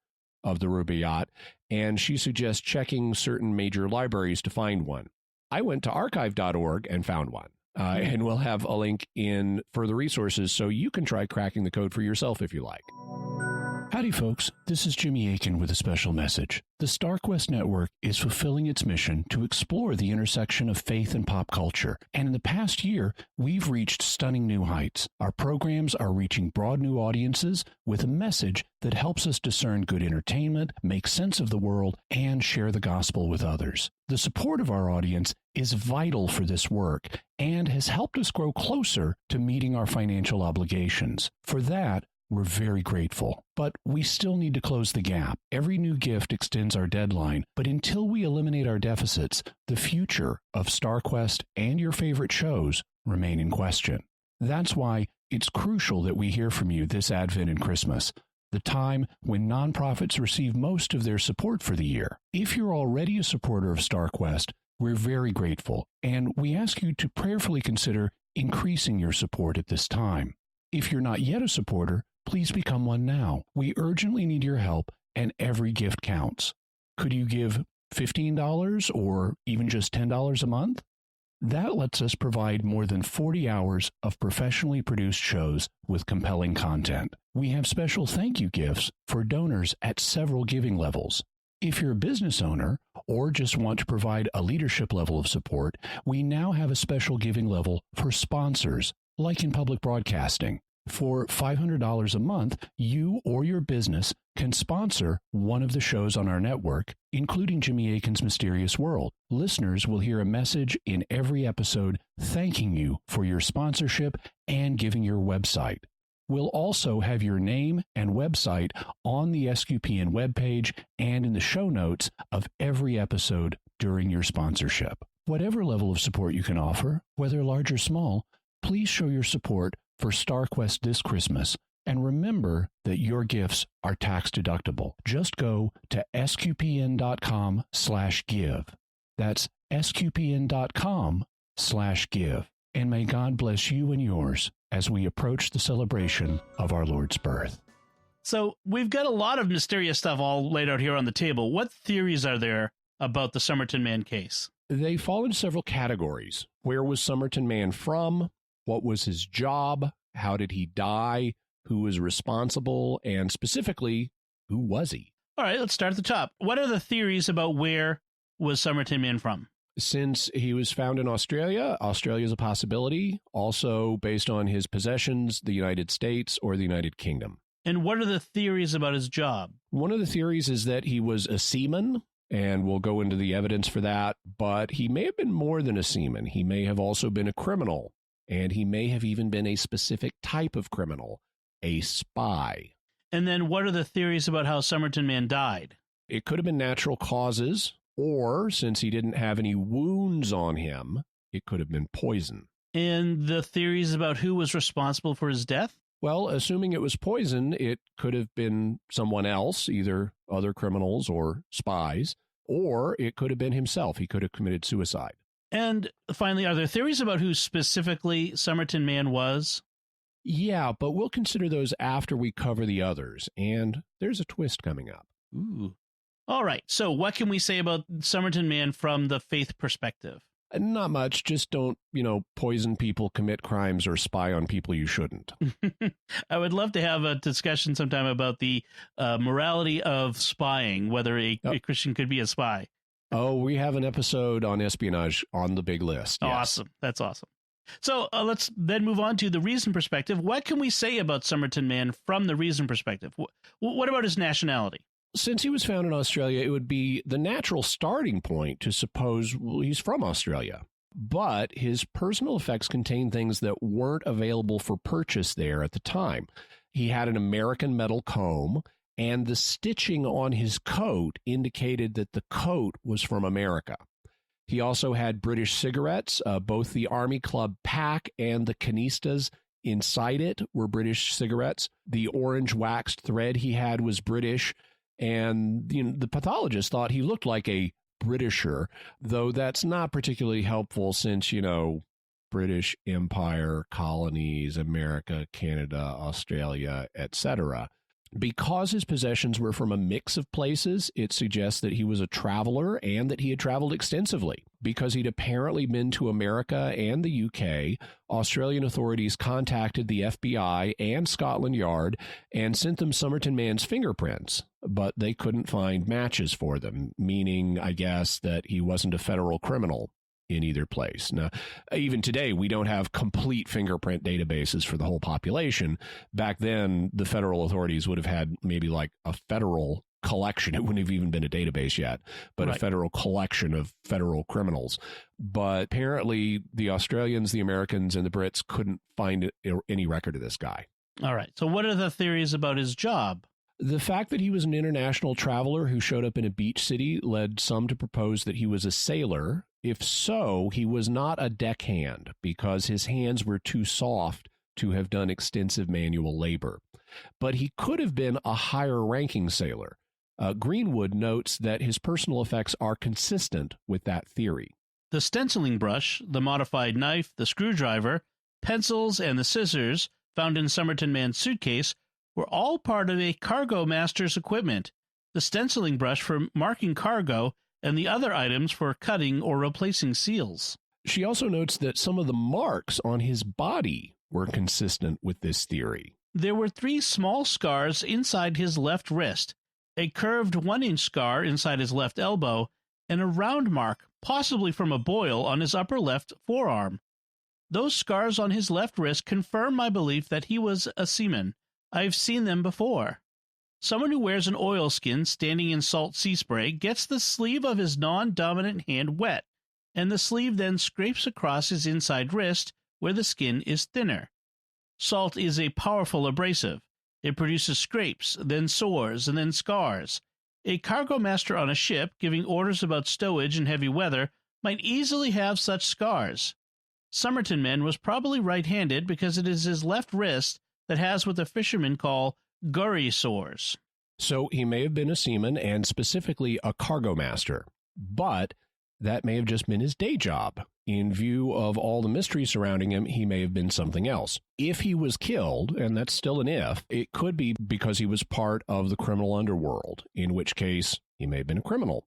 of the Rubaiyat, and she suggests checking certain major libraries to find one. I went to archive.org and found one. And we'll have a link in further resources so you can try cracking the code for yourself if you like. Howdy, folks. This is Jimmy Akin with a special message. The StarQuest Network is fulfilling its mission to explore the intersection of faith and pop culture. And in the past year, we've reached stunning new heights. Our programs are reaching broad new audiences with a message that helps us discern good entertainment, make sense of the world, and share the gospel with others. The support of our audience is vital for this work and has helped us grow closer to meeting our financial obligations. For that, we're very grateful, but we still need to close the gap. Every new gift extends our deadline, but until we eliminate our deficits, the future of StarQuest and your favorite shows remain in question. That's why it's crucial that we hear from you this Advent and Christmas, the time when nonprofits receive most of their support for the year. If you're already a supporter of StarQuest, we're very grateful, and we ask you to prayerfully consider increasing your support at this time. If you're not yet a supporter, please become one now. We urgently need your help, and every gift counts. Could you give $15 or even just $10 a month? That lets us provide more than 40 hours of professionally produced shows with compelling content. We have special thank you gifts for donors at several giving levels. If you're a business owner or just want to provide a leadership level of support, we now have a special giving level for sponsors, like in public broadcasting. For $500 a month, you or your business can sponsor one of the shows on our network, including Jimmy Akin's Mysterious World. Listeners will hear a message in every episode thanking you for your sponsorship and giving your website. We'll also have your name and website on the SQPN webpage and in the show notes of every episode during your sponsorship. Whatever level of support you can offer, whether large or small, please show your support for StarQuest this Christmas, and remember that your gifts are tax deductible. Just go to sqpn.com/give. That's sqpn.com/give. And may God bless you and yours as we approach the celebration of our Lord's birth. So we've got a lot of mysterious stuff all laid out here on the table. What theories are there about the Somerton Man case? They fall into several categories. Where was Somerton Man from? What was his job? How did he die? Who was responsible? And specifically, who was he? All right, let's start at the top. What are the theories about where was Somerton Man from? Since he was found in Australia, Australia is a possibility. Also, based on his possessions, the United States or the United Kingdom. And what are the theories about his job? One of the theories is that he was a seaman, and we'll go into the evidence for that, but he may have been more than a seaman. He may have also been a criminal, and he may have even been a specific type of criminal, a spy. And then what are the theories about how Somerton Man died? It could have been natural causes, or since he didn't have any wounds on him, it could have been poison. And the theories about who was responsible for his death? Well, assuming it was poison, it could have been someone else, either other criminals or spies, or it could have been himself. He could have committed suicide. And finally, are there theories about who specifically Somerton Man was? Yeah, but we'll consider those after we cover the others, and there's a twist coming up. Ooh. All right, so what can we say about Somerton Man from the faith perspective? Not much. Just don't, poison people, commit crimes, or spy on people you shouldn't. I would love to have a discussion sometime about the morality of spying, whether a Christian could be a spy. Oh, we have an episode on espionage on the big list. Yes. Awesome. That's awesome. So let's then move on to the reason perspective. What can we say about Somerton Man from the reason perspective? What about his nationality? Since he was found in Australia, it would be the natural starting point to suppose he's from Australia. But his personal effects contain things that weren't available for purchase there at the time. He had an American metal comb, and the stitching on his coat indicated that the coat was from America. He also had British cigarettes. Both the Army Club pack and the canistas inside it were British cigarettes. The orange waxed thread he had was British. And the pathologist thought he looked like a Britisher, though that's not particularly helpful since, British Empire, colonies, America, Canada, Australia, etc. Because his possessions were from a mix of places, it suggests that he was a traveler and that he had traveled extensively. Because he'd apparently been to America and the UK, Australian authorities contacted the FBI and Scotland Yard and sent them Somerton Man's fingerprints, but they couldn't find matches for them, meaning, I guess, that he wasn't a federal criminal in either place. Now, even today, we don't have complete fingerprint databases for the whole population. Back then, the federal authorities would have had maybe like a federal collection. It wouldn't have even been a database yet, but right. A federal collection of federal criminals. But apparently, the Australians, the Americans, and the Brits couldn't find any record of this guy. All right. So what are the theories about his job? The fact that he was an international traveler who showed up in a beach city led some to propose that he was a sailor. If so, he was not a deckhand because his hands were too soft to have done extensive manual labor. But he could have been a higher-ranking sailor. Greenwood notes that his personal effects are consistent with that theory. The stenciling brush, the modified knife, the screwdriver, pencils, and the scissors found in Somerton Man's suitcase were all part of a cargo master's equipment. The stenciling brush for marking cargo and the other items for cutting or replacing seals. She also notes that some of the marks on his body were consistent with this theory. There were 3 small scars inside his left wrist, a curved 1-inch scar inside his left elbow, and a round mark, possibly from a boil, on his upper left forearm. Those scars on his left wrist confirm my belief that he was a seaman. I've seen them before. Someone who wears an oilskin standing in salt sea spray gets the sleeve of his non-dominant hand wet, and the sleeve then scrapes across his inside wrist where the skin is thinner. Salt is a powerful abrasive. It produces scrapes, then sores, and then scars. A cargo master on a ship giving orders about stowage in heavy weather might easily have such scars. Somerton Man was probably right-handed because it is his left wrist that has what the fishermen call gurry sores. So he may have been a seaman and specifically a cargo master, but that may have just been his day job. In view of all the mystery surrounding him, he may have been something else. If he was killed, and that's still an if, it could be because he was part of the criminal underworld, in which case he may have been a criminal.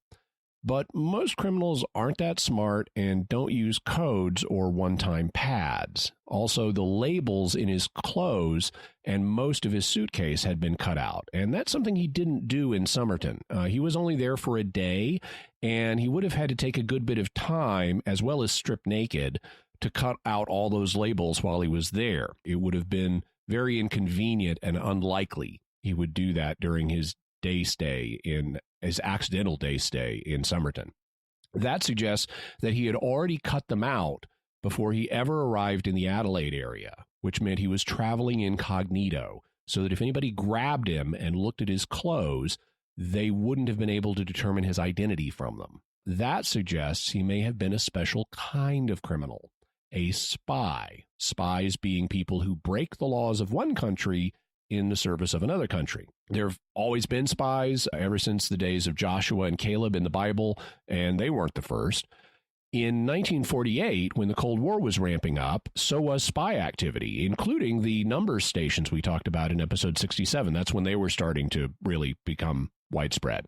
But most criminals aren't that smart and don't use codes or one-time pads. Also, the labels in his clothes and most of his suitcase had been cut out. And that's something he didn't do in Somerton. He was only there for a day, and he would have had to take a good bit of time, as well as strip naked, to cut out all those labels while he was there. It would have been very inconvenient and unlikely he would do that during his accidental day stay in Somerton. That suggests that he had already cut them out before he ever arrived in the Adelaide area, which meant he was traveling incognito, so that if anybody grabbed him and looked at his clothes, they wouldn't have been able to determine his identity from them. That suggests he may have been a special kind of criminal, a spy. Spies being people who break the laws of one country in the service of another country. There have always been spies ever since the days of Joshua and Caleb in the Bible, and they weren't the first. In 1948, when the Cold War was ramping up, so was spy activity, including the numbers stations we talked about in episode 67. That's when they were starting to really become widespread.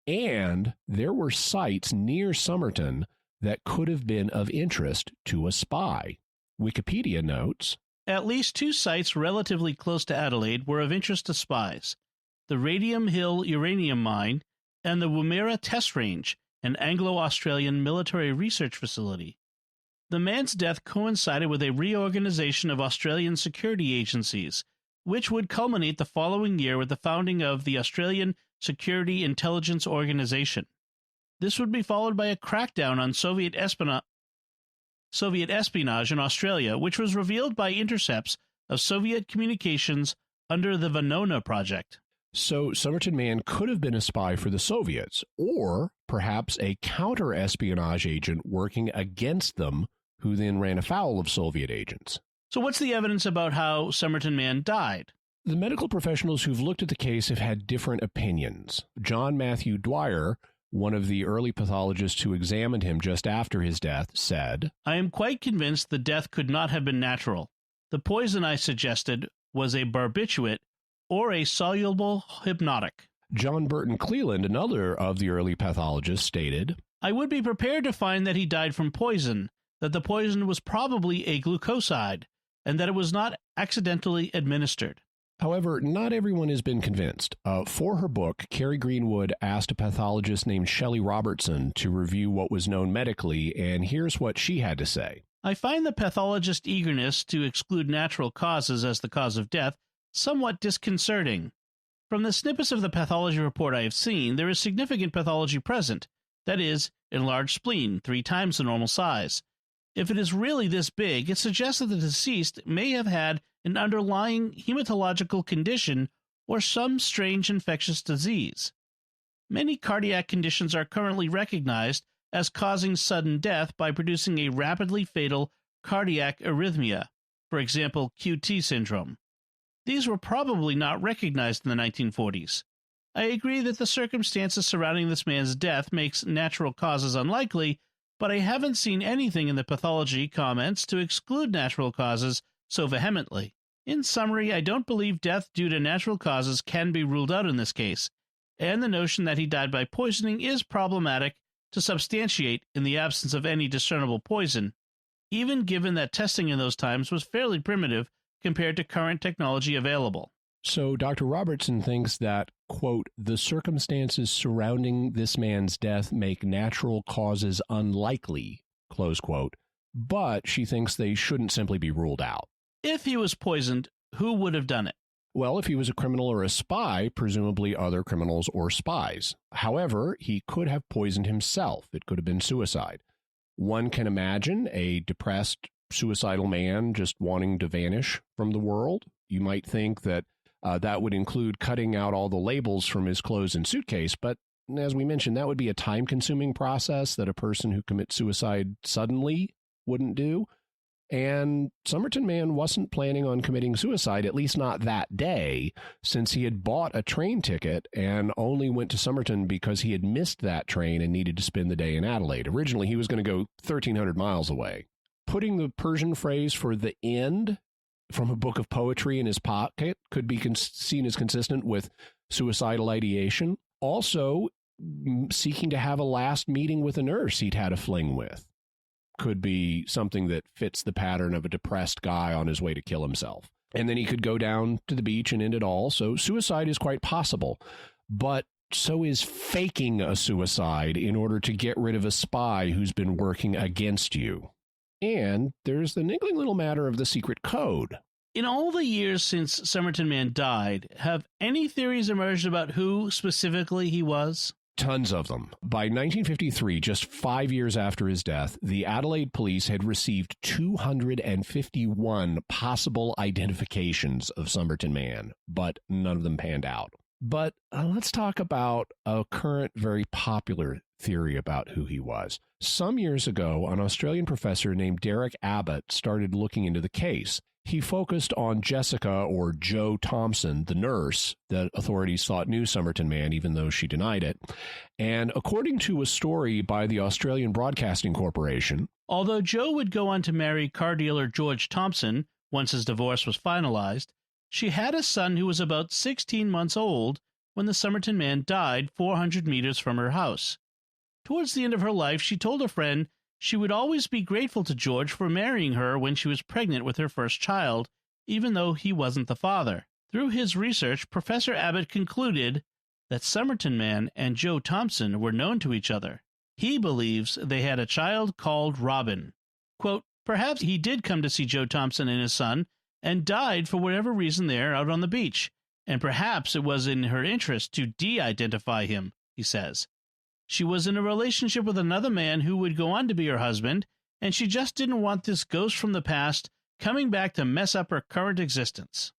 And there were sites near Somerton that could have been of interest to a spy. Wikipedia notes, at least two sites relatively close to Adelaide were of interest to spies: the Radium Hill uranium mine and the Woomera Test Range, an Anglo-Australian military research facility. The man's death coincided with a reorganization of Australian security agencies, which would culminate the following year with the founding of the Australian Security Intelligence Organization. This would be followed by a crackdown on Soviet espionage in Australia, which was revealed by intercepts of Soviet communications under the Venona Project. So Somerton Man could have been a spy for the Soviets, or perhaps a counter-espionage agent working against them, who then ran afoul of Soviet agents. So what's the evidence about how Somerton Man died? The medical professionals who've looked at the case have had different opinions. John Matthew Dwyer, one of the early pathologists who examined him just after his death, said, I am quite convinced the death could not have been natural. The poison I suggested was a barbiturate or a soluble hypnotic. John Burton Cleland, another of the early pathologists, stated, I would be prepared to find that he died from poison, that the poison was probably a glucoside, and that it was not accidentally administered. However, not everyone has been convinced. For her book, Carrie Greenwood asked a pathologist named Shelley Robertson to review what was known medically, and here's what she had to say. I find the pathologist's eagerness to exclude natural causes as the cause of death somewhat disconcerting. From the snippets of the pathology report I have seen, there is significant pathology present, that is, enlarged spleen, 3 times the normal size. If it is really this big, it suggests that the deceased may have had an underlying hematological condition or some strange infectious disease. Many cardiac conditions are currently recognized as causing sudden death by producing a rapidly fatal cardiac arrhythmia, for example, QT syndrome. These were probably not recognized in the 1940s. I agree that the circumstances surrounding this man's death makes natural causes unlikely, but I haven't seen anything in the pathology comments to exclude natural causes so vehemently. In summary, I don't believe death due to natural causes can be ruled out in this case, and the notion that he died by poisoning is problematic to substantiate in the absence of any discernible poison, even given that testing in those times was fairly primitive compared to current technology available. So Dr. Robertson thinks that, quote, the circumstances surrounding this man's death make natural causes unlikely, close quote, but she thinks they shouldn't simply be ruled out. If he was poisoned, who would have done it? Well, if he was a criminal or a spy, presumably other criminals or spies. However, he could have poisoned himself. It could have been suicide. One can imagine a depressed, suicidal man just wanting to vanish from the world. You might think that that would include cutting out all the labels from his clothes and suitcase, but as we mentioned, that would be a time-consuming process that a person who commits suicide suddenly wouldn't do. And Somerton Man wasn't planning on committing suicide, at least not that day, since he had bought a train ticket and only went to Somerton because he had missed that train and needed to spend the day in Adelaide. Originally, he was going to go 1,300 miles away. Putting the Persian phrase for the end from a book of poetry in his pocket could be seen as consistent with suicidal ideation. Also, seeking to have a last meeting with a nurse he'd had a fling with could be something that fits the pattern of a depressed guy on his way to kill himself. And then he could go down to the beach and end it all. So suicide is quite possible. But so is faking a suicide in order to get rid of a spy who's been working against you. And there's the niggling little matter of the secret code. In all the years since Somerton Man died, have any theories emerged about who specifically he was? Tons of them. By 1953, just 5 years after his death, the Adelaide police had received 251 possible identifications of Somerton Man, but none of them panned out. But let's talk about a current, very popular theory about who he was. Some years ago, an Australian professor named Derek Abbott started looking into the case. He focused on Jessica, or Jo Thompson, the nurse that authorities thought knew Somerton Man, even though she denied it. And according to a story by the Australian Broadcasting Corporation, although Jo would go on to marry car dealer George Thompson once his divorce was finalized, she had a son who was about 16 months old when the Somerton Man died 400 meters from her house. Towards the end of her life, she told a friend she would always be grateful to George for marrying her when she was pregnant with her first child, even though he wasn't the father. Through his research, Professor Abbott concluded that Somerton Man and Jo Thompson were known to each other. He believes they had a child called Robin. Quote, perhaps he did come to see Jo Thompson and his son and died for whatever reason there out on the beach, and perhaps it was in her interest to de-identify him, he says. She was in a relationship with another man who would go on to be her husband, and she just didn't want this ghost from the past coming back to mess up her current existence.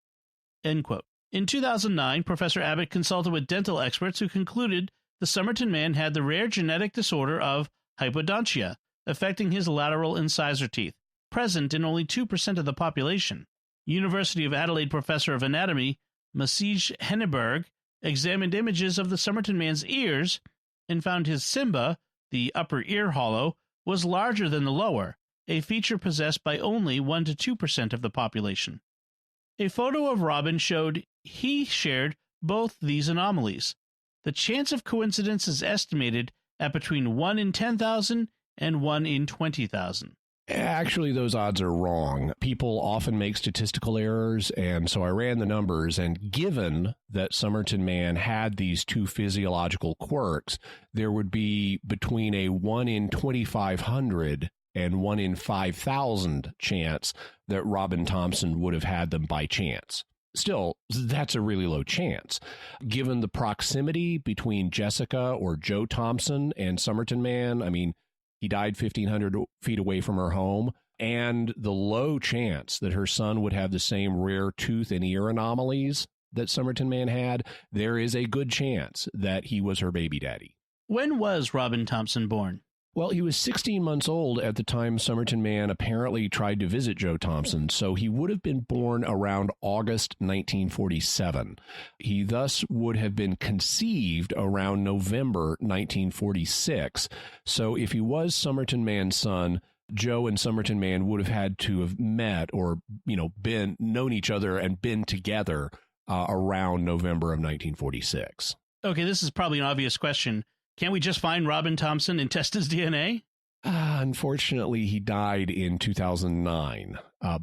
End quote. In 2009, Professor Abbott consulted with dental experts who concluded the Somerton Man had the rare genetic disorder of hypodontia, affecting his lateral incisor teeth, present in only 2% of the population. University of Adelaide professor of anatomy, Masij Henneberg, examined images of the Somerton Man's ears and found his Simba, the upper ear hollow, was larger than the lower, a feature possessed by only 1 to 2% of the population. A photo of Robin showed he shared both these anomalies. The chance of coincidence is estimated at between 1 in 10,000 and 1 in 20,000. Actually, those odds are wrong. People often make statistical errors, and so I ran the numbers, and given that Somerton Man had these two physiological quirks, there would be between a 1 in 2,500 and 1 in 5,000 chance that Robin Thompson would have had them by chance. Still, that's a really low chance. Given the proximity between Jessica or Jo Thompson and Somerton Man, I mean, he died 1,500 feet away from her home, and the low chance that her son would have the same rare tooth and ear anomalies that Somerton Man had, there is a good chance that he was her baby daddy. When was Robin Thompson born? Well, he was 16 months old at the time Somerton Man apparently tried to visit Jo Thompson, so he would have been born around August 1947. He thus would have been conceived around November 1946. So if he was Somerton Man's son, Jo and Somerton Man would have had to have met or, known each other and been together around November of 1946. Okay, this is probably an obvious question. Can't we just find Robin Thompson and test his DNA? Unfortunately, he died in 2009.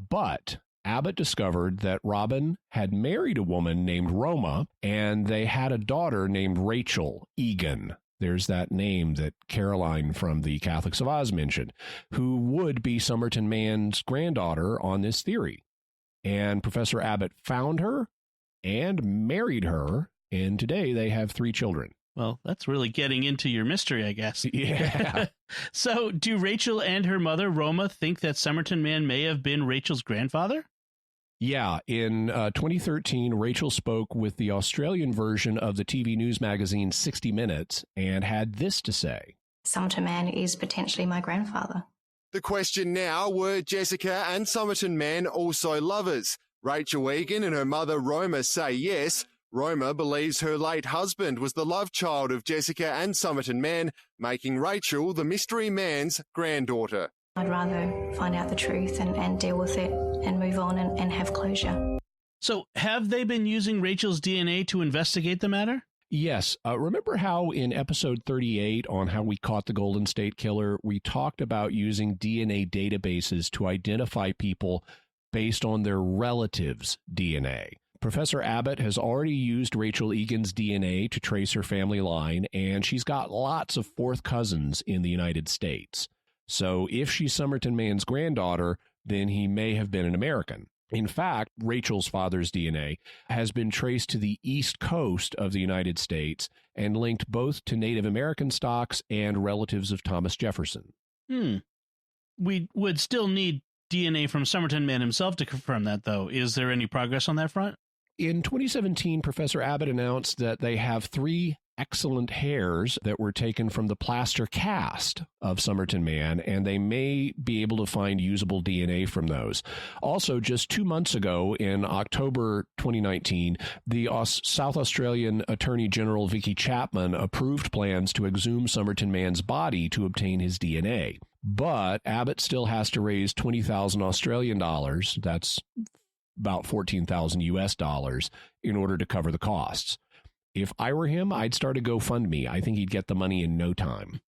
But Abbott discovered that Robin had married a woman named Roma, and they had a daughter named Rachel Egan. There's that name that Caroline from the Catholics of Oz mentioned, who would be Somerton Man's granddaughter on this theory. And Professor Abbott found her and married her, and today they have 3 children. Well, that's really getting into your mystery, I guess. Yeah. So, do Rachel and her mother, Roma, think that Somerton Man may have been Rachel's grandfather? Yeah. In 2013, Rachel spoke with the Australian version of the TV news magazine 60 Minutes and had this to say. Somerton Man is potentially my grandfather. The question now, were Jessica and Somerton man also lovers? Rachel Egan and her mother Roma say yes. Roma believes her late husband was the love child of Jessica and Somerton man, making Rachel the mystery man's granddaughter. I'd rather find out the truth and deal with it and move on and have closure. So have they been using Rachel's DNA to investigate the matter? Yes. Remember how in episode 38 on how we caught the Golden State Killer, we talked about using DNA databases to identify people based on their relatives' DNA. Professor Abbott has already used Rachel Egan's DNA to trace her family line, and she's got lots of fourth cousins in the United States. So if she's Somerton Man's granddaughter, then he may have been an American. In fact, Rachel's father's DNA has been traced to the east coast of the United States and linked both to Native American stocks and relatives of Thomas Jefferson. We would still need DNA from Somerton Man himself to confirm that, though. Is there any progress on that front? In 2017, Professor Abbott announced that they have 3 excellent hairs that were taken from the plaster cast of Somerton Man, and they may be able to find usable DNA from those. Also, just 2 months ago, in October 2019, the South Australian Attorney General Vicky Chapman approved plans to exhume Somerton Man's body to obtain his DNA. But Abbott still has to raise 20,000 Australian dollars, that's about 14,000 US dollars, in order to cover the costs. If I were him, I'd start a GoFundMe. I think he'd get the money in no time.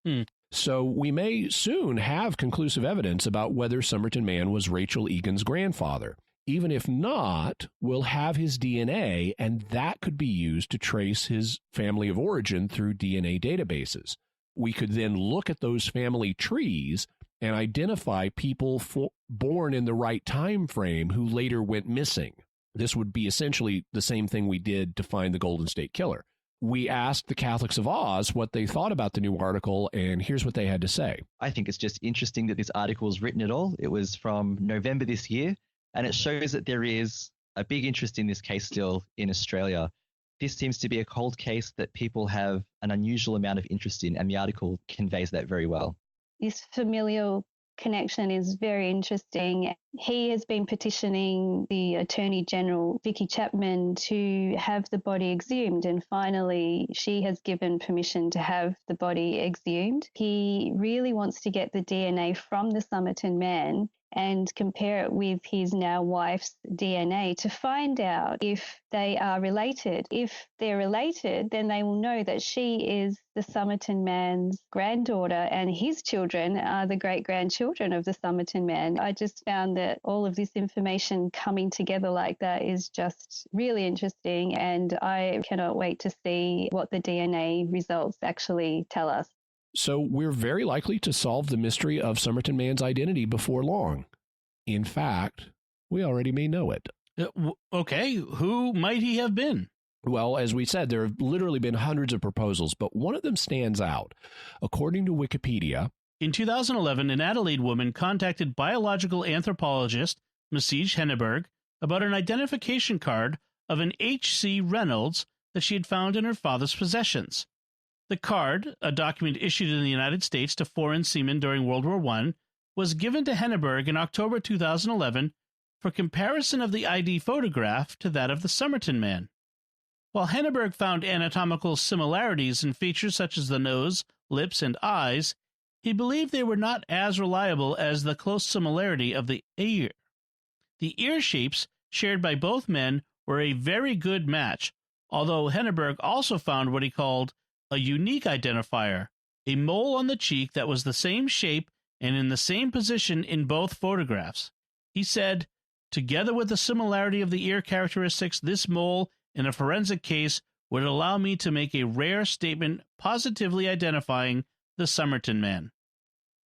So we may soon have conclusive evidence about whether Somerton Man was Rachel Egan's grandfather. Even if not, we'll have his DNA, and that could be used to trace his family of origin through DNA databases. We could then look at those family trees and identify people born in the right time frame who later went missing. This would be essentially the same thing we did to find the Golden State Killer. We asked the Catholics of Oz what they thought about the new article, and here's what they had to say. I think it's just interesting that this article was written at all. It was from November this year, and it shows that there is a big interest in this case still in Australia. This seems to be a cold case that people have an unusual amount of interest in, and the article conveys that very well. This familial connection is very interesting. He has been petitioning the Attorney General, Vicky Chapman, to have the body exhumed, and finally she has given permission to have the body exhumed. He really wants to get the DNA from the Somerton Man and compare it with his now wife's DNA to find out if they are related. If they're related, then they will know that she is the Somerton Man's granddaughter and his children are the great-grandchildren of the Somerton Man. I just found that all of this information coming together like that is just really interesting, and I cannot wait to see what the DNA results actually tell us. So we're very likely to solve the mystery of Somerton Man's identity before long. In fact, we already may know it. Okay, who might he have been? Well, as we said, there have literally been hundreds of proposals, but one of them stands out. According to Wikipedia, in 2011, an Adelaide woman contacted biological anthropologist Massige Henneberg about an identification card of an H.C. Reynolds that she had found in her father's possessions. The card, a document issued in the United States to foreign seamen during World War I, was given to Henneberg in October 2011 for comparison of the ID photograph to that of the Somerton Man. While Henneberg found anatomical similarities in features such as the nose, lips, and eyes, he believed they were not as reliable as the close similarity of the ear. The ear shapes shared by both men were a very good match, although Henneberg also found what he called a unique identifier, a mole on the cheek that was the same shape and in the same position in both photographs. He said, "Together with the similarity of the ear characteristics, this mole in a forensic case would allow me to make a rare statement positively identifying the Somerton Man."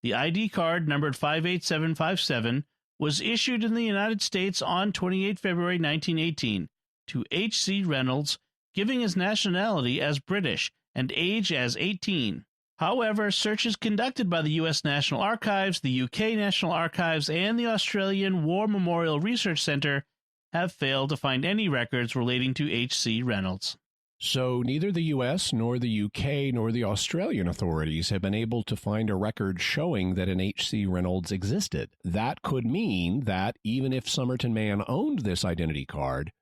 The ID card, numbered 58757, was issued in the United States on 28 February 1918 to H.C. Reynolds, giving his nationality as British and age as 18. However, searches conducted by the U.S. National Archives, the U.K. National Archives, and the Australian War Memorial Research Centre have failed to find any records relating to H.C. Reynolds. So neither the US nor the UK nor the Australian authorities have been able to find a record showing that an H.C. Reynolds existed. That could mean that even if Somerton Man owned this identity card,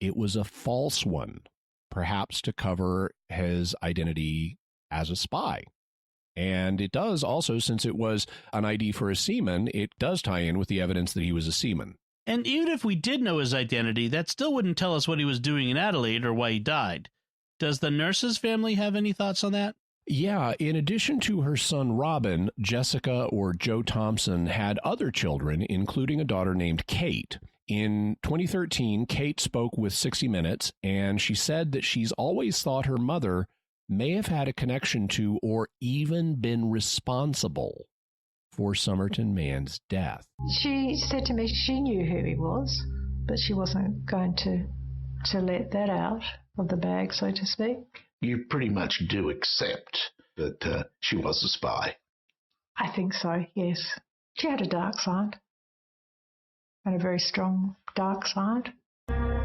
it was a false one, perhaps to cover his identity as a spy. And it does also, since it was an ID for a seaman, it does tie in with the evidence that he was a seaman. And even if we did know his identity, that still wouldn't tell us what he was doing in Adelaide or why he died. Does the nurse's family have any thoughts on that? Yeah, in addition to her son Robin, Jessica or Joe Thompson had other children, including a daughter named Kate. In 2013, Kate spoke with 60 Minutes, and she said that she's always thought her mother may have had a connection to or even been responsible for Somerton Man's death. She said to me she knew who he was, but she wasn't going to let that out of the bag, so to speak. You pretty much do accept that she was a spy. I think so, yes. She had a dark side, and a very strong dark side.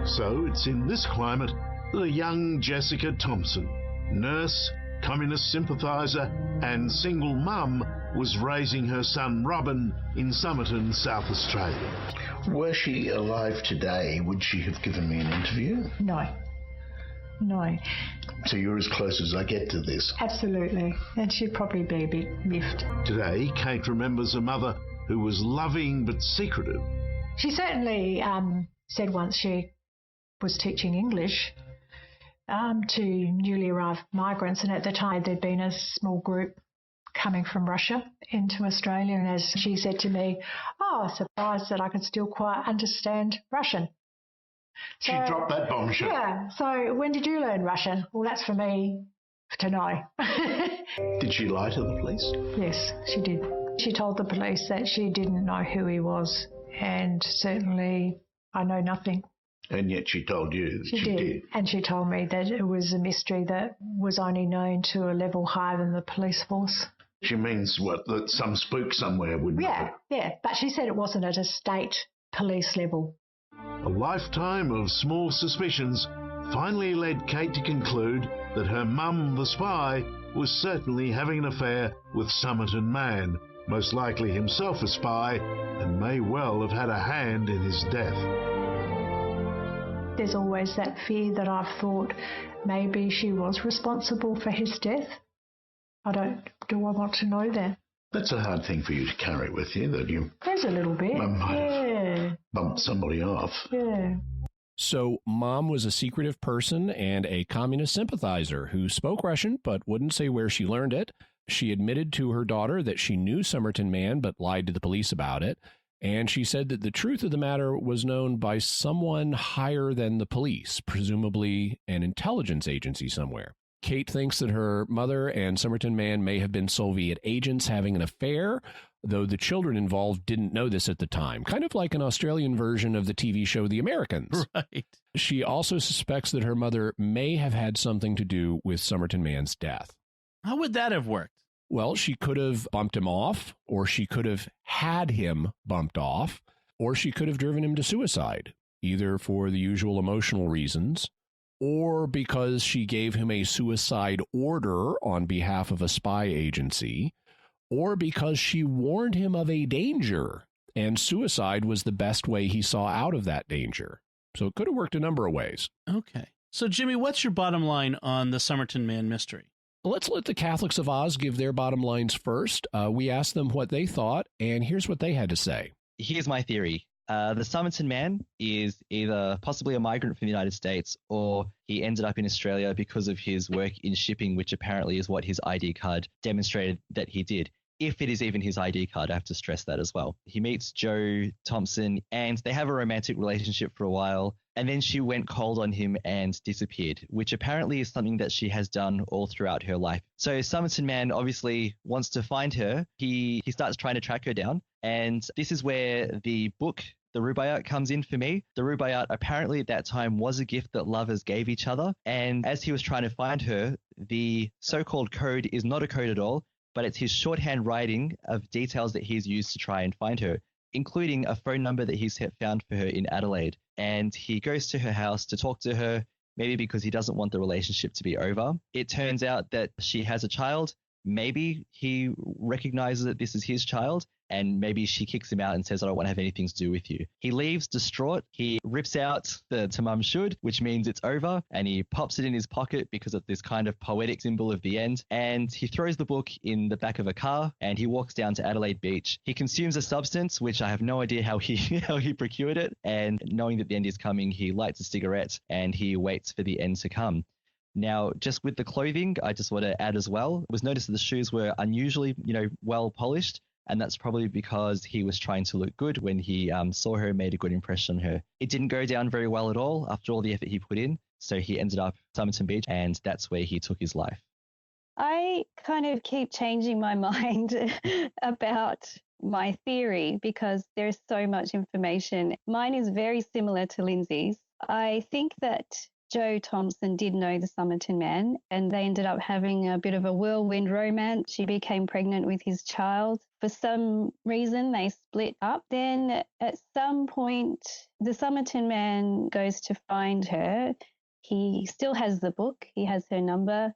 So it's in this climate that a young Jessica Thompson, nurse, communist sympathiser and single mum, was raising her son Robin in Somerton, South Australia. Were she alive today, would she have given me an interview? No. So you're as close as I get to this? Absolutely. And she'd probably be a bit miffed. Today, Kate remembers a mother who was loving but secretive. She certainly said once she was teaching English to newly arrived migrants, and at the time there'd been a small group coming from Russia into Australia, and as she said to me, surprised that I could still quite understand Russian. She dropped that bombshell. Yeah, so when did you learn Russian? Well, that's for me to know. Did she lie to the police? Yes, she did. She told the police that she didn't know who he was, and certainly I know nothing. And yet she told you that she did. And she told me that it was a mystery that was only known to a level higher than the police force. She means what, that some spook somewhere would know? Yeah, but she said it wasn't at a state police level. A lifetime of small suspicions finally led Kate to conclude that her mum, the spy, was certainly having an affair with Somerton Man, most likely himself a spy, and may well have had a hand in his death. There's always that fear that I've thought maybe she was responsible for his death. Do I want to know that? That's a hard thing for you to carry with you, that you... There's a little bit. Might have bumped somebody off. Yeah. So Mom was a secretive person and a communist sympathizer who spoke Russian but wouldn't say where she learned it. She admitted to her daughter that she knew Somerton Man but lied to the police about it. And she said that the truth of the matter was known by someone higher than the police, presumably an intelligence agency somewhere. Kate thinks that her mother and Somerton Man may have been Soviet agents having an affair, though the children involved didn't know this at the time, kind of like an Australian version of the TV show The Americans. Right. She also suspects that her mother may have had something to do with Somerton Man's death. How would that have worked? Well, she could have bumped him off, or she could have had him bumped off, or she could have driven him to suicide, either for the usual emotional reasons, or because she gave him a suicide order on behalf of a spy agency, or because she warned him of a danger, and suicide was the best way he saw out of that danger. So it could have worked a number of ways. Okay. So, Jimmy, what's your bottom line on the Somerton Man mystery? Let's let the Catholics of Oz give their bottom lines first. We asked them what they thought, and here's what they had to say. Here's my theory. The Somerton Man is either possibly a migrant from the United States, or he ended up in Australia because of his work in shipping, which apparently is what his ID card demonstrated that he did. If it is even his ID card, I have to stress that as well. He meets Joe Thompson and they have a romantic relationship for a while. And then she went cold on him and disappeared, which apparently is something that she has done all throughout her life. So Somerton Man obviously wants to find her. He starts trying to track her down. And this is where the book, the Rubaiyat, comes in for me. The Rubaiyat apparently at that time was a gift that lovers gave each other. And as he was trying to find her, the so-called code is not a code at all, but it's his shorthand writing of details that he's used to try and find her, including a phone number that he's found for her in Adelaide. And he goes to her house to talk to her. maybe because he doesn't want the relationship to be over. It turns out that she has a child. Maybe he recognizes that this is his child, and maybe she kicks him out and says, I don't want to have anything to do with you. He leaves distraught. He rips out the Tamam Shud, which means it's over, and he pops it in his pocket because of this kind of poetic symbol of the end. And he throws the book in the back of a car, and he walks down to Adelaide Beach. He consumes a substance, which I have no idea how he procured it. And knowing that the end is coming, he lights a cigarette and he waits for the end to come. Now, just with the clothing, I just want to add as well, it was noticed that the shoes were unusually, well polished. And that's probably because he was trying to look good when he saw her and made a good impression on her. It didn't go down very well at all after all the effort he put in. So he ended up at Somerton Beach, and that's where he took his life. I kind of keep changing my mind about my theory because there's so much information. Mine is very similar to Lindsay's. I think that Joe Thompson did know the Somerton man, and they ended up having a bit of a whirlwind romance. She became pregnant with his child. For some reason, they split up. Then at some point, the Somerton man goes to find her. He still has the book. He has her number.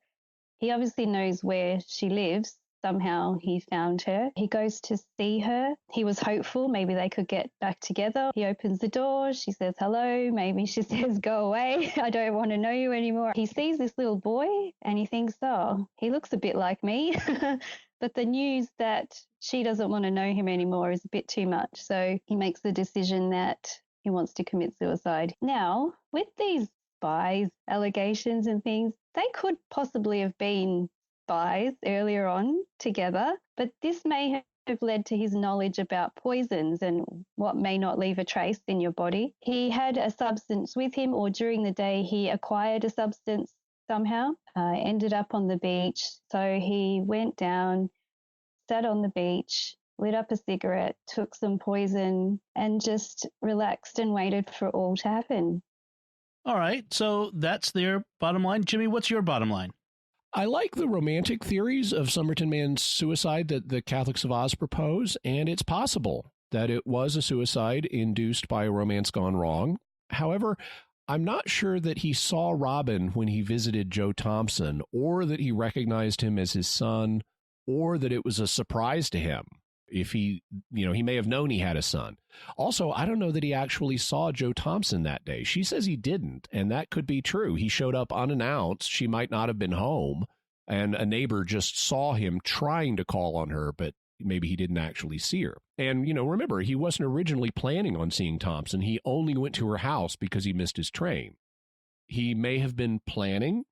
He obviously knows where she lives. Somehow he found her. He goes to see her. He was hopeful maybe they could get back together. He opens the door. She says hello. Maybe she says, go away. I don't want to know you anymore. He sees this little boy and he thinks, oh, he looks a bit like me. But the news that she doesn't want to know him anymore is a bit too much. So he makes the decision that he wants to commit suicide. Now, with these spies, allegations and things, they could possibly have been spies earlier on together, but this may have led to his knowledge about poisons and what may not leave a trace in your body. He had a substance with him, or during the day he acquired a substance somehow, ended up on the beach. So he went down, sat on the beach, lit up a cigarette, took some poison and just relaxed and waited for it all to happen. All right, so that's their bottom line. Jimmy, what's your bottom line? I like the romantic theories of Somerton Man's suicide that the Catholics of Oz propose, and it's possible that it was a suicide induced by a romance gone wrong. However, I'm not sure that he saw Robin when he visited Joe Thompson, or that he recognized him as his son, or that it was a surprise to him. If he may have known he had a son. Also, I don't know that he actually saw Joe Thompson that day. She says he didn't, and that could be true. He showed up unannounced. She might not have been home, and a neighbor just saw him trying to call on her, but maybe he didn't actually see her. And, remember, he wasn't originally planning on seeing Thompson. He only went to her house because he missed his train. He may have been planning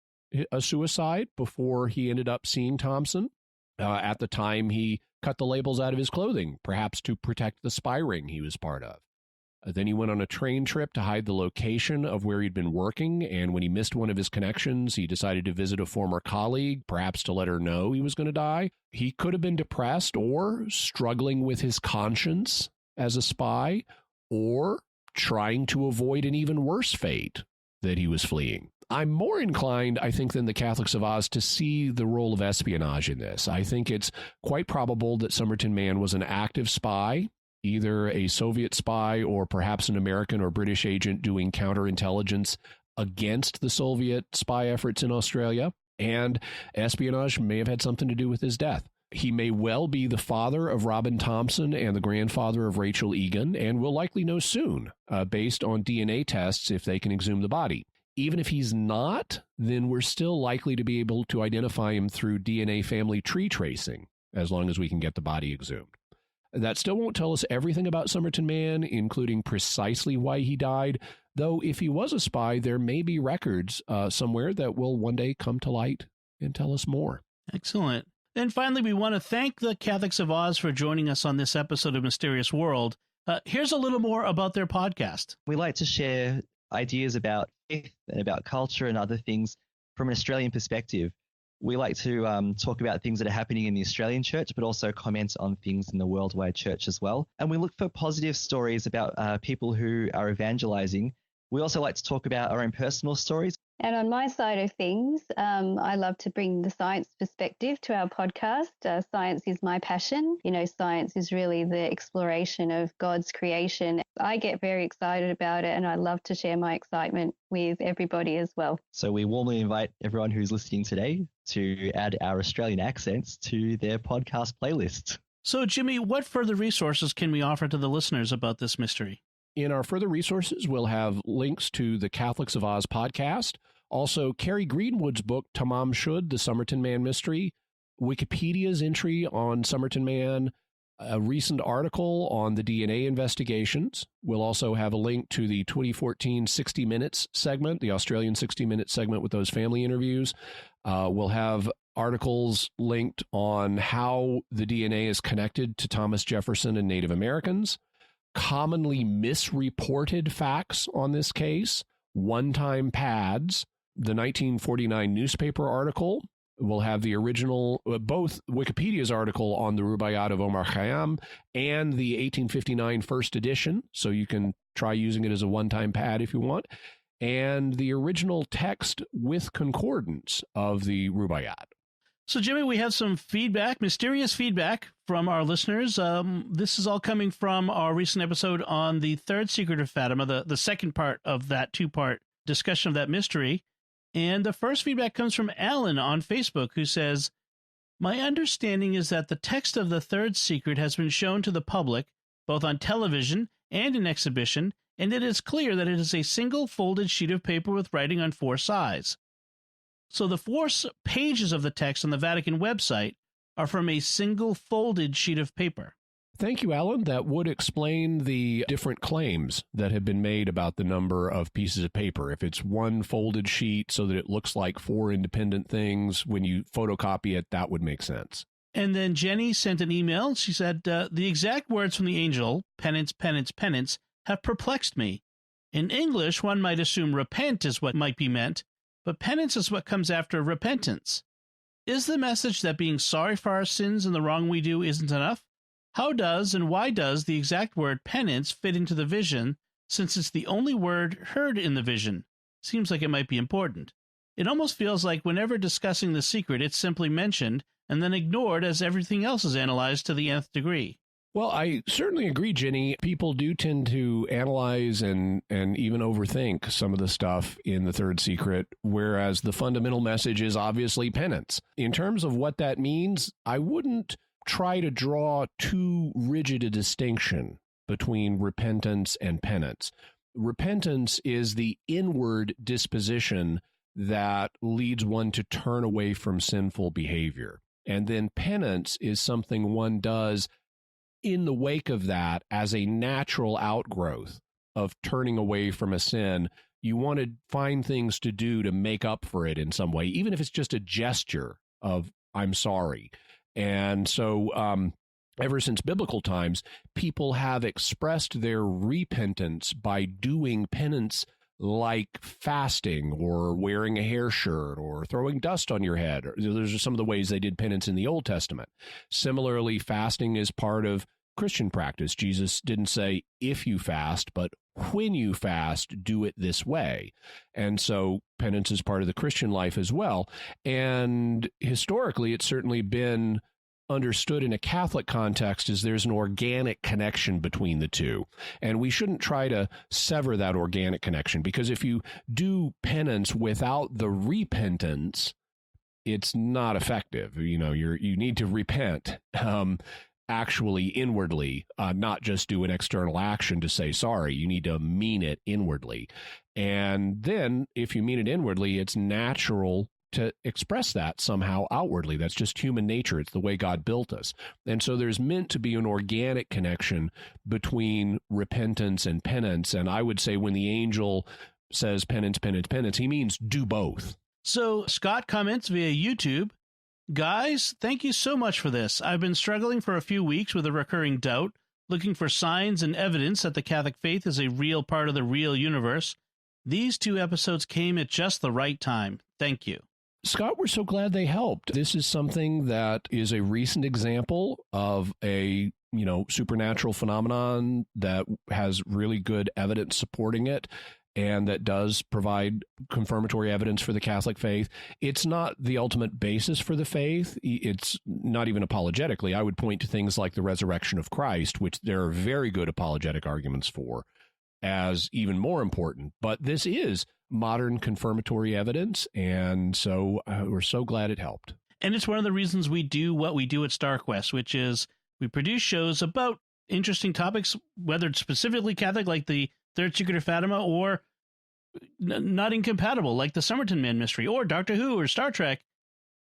a suicide before he ended up seeing Thompson. At the time, he cut the labels out of his clothing, perhaps to protect the spy ring he was part of. Then he went on a train trip to hide the location of where he'd been working, and when he missed one of his connections, he decided to visit a former colleague, perhaps to let her know he was going to die. He could have been depressed or struggling with his conscience as a spy, or trying to avoid an even worse fate that he was fleeing. I'm more inclined, I think, than the Catholics of Oz to see the role of espionage in this. I think it's quite probable that Somerton Man was an active spy, either a Soviet spy or perhaps an American or British agent doing counterintelligence against the Soviet spy efforts in Australia, and espionage may have had something to do with his death. He may well be the father of Robin Thompson and the grandfather of Rachel Egan, and we'll likely know soon, based on DNA tests if they can exhume the body. Even if he's not, then we're still likely to be able to identify him through DNA family tree tracing, as long as we can get the body exhumed. That still won't tell us everything about Somerton Man, including precisely why he died, though if he was a spy, there may be records somewhere that will one day come to light and tell us more. Excellent. And finally, we want to thank the Catholics of Oz for joining us on this episode of Mysterious World. Here's a little more about their podcast. We like to share ideas about faith and about culture and other things from an Australian perspective. We like to talk about things that are happening in the Australian church, but also comment on things in the worldwide church as well. And we look for positive stories about people who are evangelizing. We also like to talk about our own personal stories. And on my side of things, I love to bring the science perspective to our podcast. Science is my passion. You know, science is really the exploration of God's creation. I get very excited about it, and I love to share my excitement with everybody as well. So we warmly invite everyone who's listening today to add our Australian accents to their podcast playlist. So, Jimmy, what further resources can we offer to the listeners about this mystery? In our further resources, we'll have links to the Catholics of Oz podcast, also Carrie Greenwood's book, Tamam, Shud, The Somerton Man Mystery, Wikipedia's entry on Somerton Man, a recent article on the DNA investigations. We'll also have a link to the 2014 60 Minutes segment, the Australian 60 Minutes segment with those family interviews. We'll have articles linked on how the DNA is connected to Thomas Jefferson and Native Americans, commonly misreported facts on this case, one-time pads, the 1949 newspaper article. We'll have the original, both Wikipedia's article on the Rubaiyat of Omar Khayyam and the 1859 first edition, so you can try using it as a one-time pad if you want, and the original text with concordance of the Rubaiyat. So, Jimmy, we have some feedback, mysterious feedback from our listeners. This is all coming from our recent episode on the third secret of Fatima, the second part of that two-part discussion of that mystery. And the first feedback comes from Alan on Facebook, who says, "My understanding is that the text of the third secret has been shown to the public, both on television and in exhibition, and it is clear that it is a single folded sheet of paper with writing on four sides. So the four pages of the text on the Vatican website are from a single folded sheet of paper." Thank you, Alan. That would explain the different claims that have been made about the number of pieces of paper. If it's one folded sheet so that it looks like four independent things, when you photocopy it, that would make sense. And then Jenny sent an email. She said, the exact words from the angel, penance, penance, penance, have perplexed me. In English, one might assume repent is what might be meant, but penance is what comes after repentance. Is the message that being sorry for our sins and the wrong we do isn't enough? How does and why does the exact word penance fit into the vision, since it's the only word heard in the vision? Seems like it might be important. It almost feels like whenever discussing the secret, it's simply mentioned and then ignored as everything else is analyzed to the nth degree. Well, I certainly agree, Jenny. People do tend to analyze and even overthink some of the stuff in the third secret, whereas the fundamental message is obviously penance. In terms of what that means, I wouldn't try to draw too rigid a distinction between repentance and penance. Repentance is the inward disposition that leads one to turn away from sinful behavior. And then penance is something one does in the wake of that as a natural outgrowth of turning away from a sin. You want to find things to do to make up for it in some way, even if it's just a gesture of, I'm sorry. And so ever since biblical times, people have expressed their repentance by doing penance like fasting or wearing a hair shirt or throwing dust on your head. Those are some of the ways they did penance in the Old Testament. Similarly, fasting is part of Christian practice. Jesus didn't say, if you fast, but when you fast, do it this way. And so penance is part of the Christian life as well. And historically, it's certainly been understood in a Catholic context as there's an organic connection between the two. And we shouldn't try to sever that organic connection, because if you do penance without the repentance, it's not effective. You know, you need to repent actually inwardly, not just do an external action to say sorry. You need to mean it inwardly. And then if you mean it inwardly, it's natural to express that somehow outwardly. That's just human nature. It's the way God built us. And so there's meant to be an organic connection between repentance and penance. And I would say when the angel says penance, penance, penance, he means do both. So Scott comments via YouTube, "Guys, thank you so much for this. I've been struggling for a few weeks with a recurring doubt, looking for signs and evidence that the Catholic faith is a real part of the real universe. These two episodes came at just the right time. Thank you." Scott, we're so glad they helped. This is something that is a recent example of a, supernatural phenomenon that has really good evidence supporting it. and that does provide confirmatory evidence for the Catholic faith. It's not the ultimate basis for the faith. It's not even apologetically. I would point to things like the resurrection of Christ, which there are very good apologetic arguments for, as even more important. But this is modern confirmatory evidence, and so we're so glad it helped. And it's one of the reasons we do what we do at StarQuest, which is we produce shows about interesting topics, whether it's specifically Catholic, like the Third Secret of Fatima, or not incompatible, like the Somerton Man mystery, or Doctor Who, or Star Trek.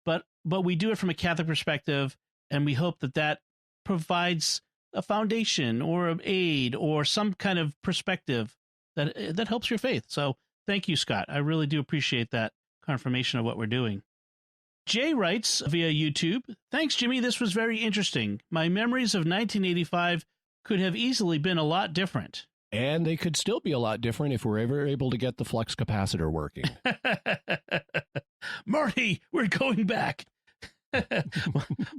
But we do it from a Catholic perspective, and we hope that provides a foundation or an aid or some kind of perspective that helps your faith. So thank you, Scott. I really do appreciate that confirmation of what we're doing. Jay writes via YouTube, "Thanks, Jimmy. This was very interesting. My memories of 1985 could have easily been a lot different." And they could still be a lot different if we're ever able to get the flux capacitor working. Marty, we're going back.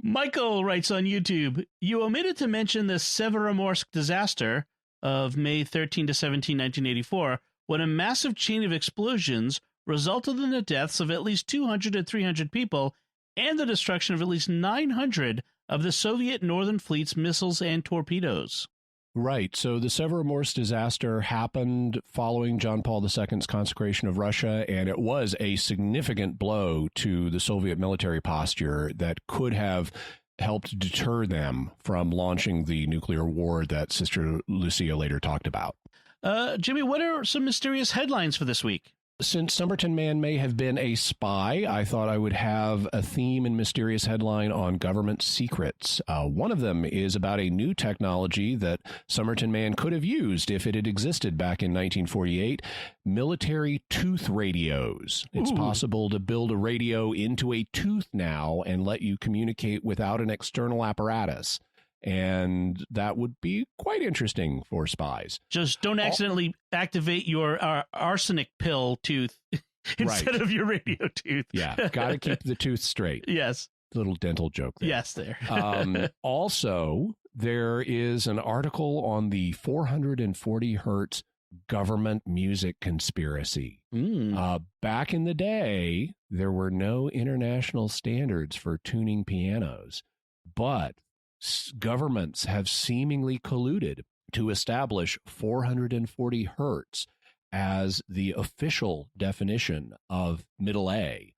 Michael writes on YouTube, "You omitted to mention the Severomorsk disaster of May 13 to 17, 1984, when a massive chain of explosions resulted in the deaths of at least 200 to 300 people and the destruction of at least 900 of the Soviet Northern Fleet's missiles and torpedoes." Right. So the Severomorsk disaster happened following John Paul II's consecration of Russia, and it was a significant blow to the Soviet military posture that could have helped deter them from launching the nuclear war that Sister Lucia later talked about. Jimmy, what are some mysterious headlines for this week? Since Somerton Man may have been a spy, I thought I would have a theme and mysterious headline on government secrets. One of them is about a new technology that Somerton Man could have used if it had existed back in 1948, military tooth radios. It's possible to build a radio into a tooth now and let you communicate without an external apparatus. And that would be quite interesting for spies. Just don't accidentally activate your arsenic pill tooth instead of your radio tooth. Yeah, got to keep the tooth straight. Yes. Little dental joke there. Yes, there. Also, there is an article on the 440 hertz government music conspiracy. Back in the day, there were no international standards for tuning pianos, but governments have seemingly colluded to establish 440 hertz as the official definition of middle A.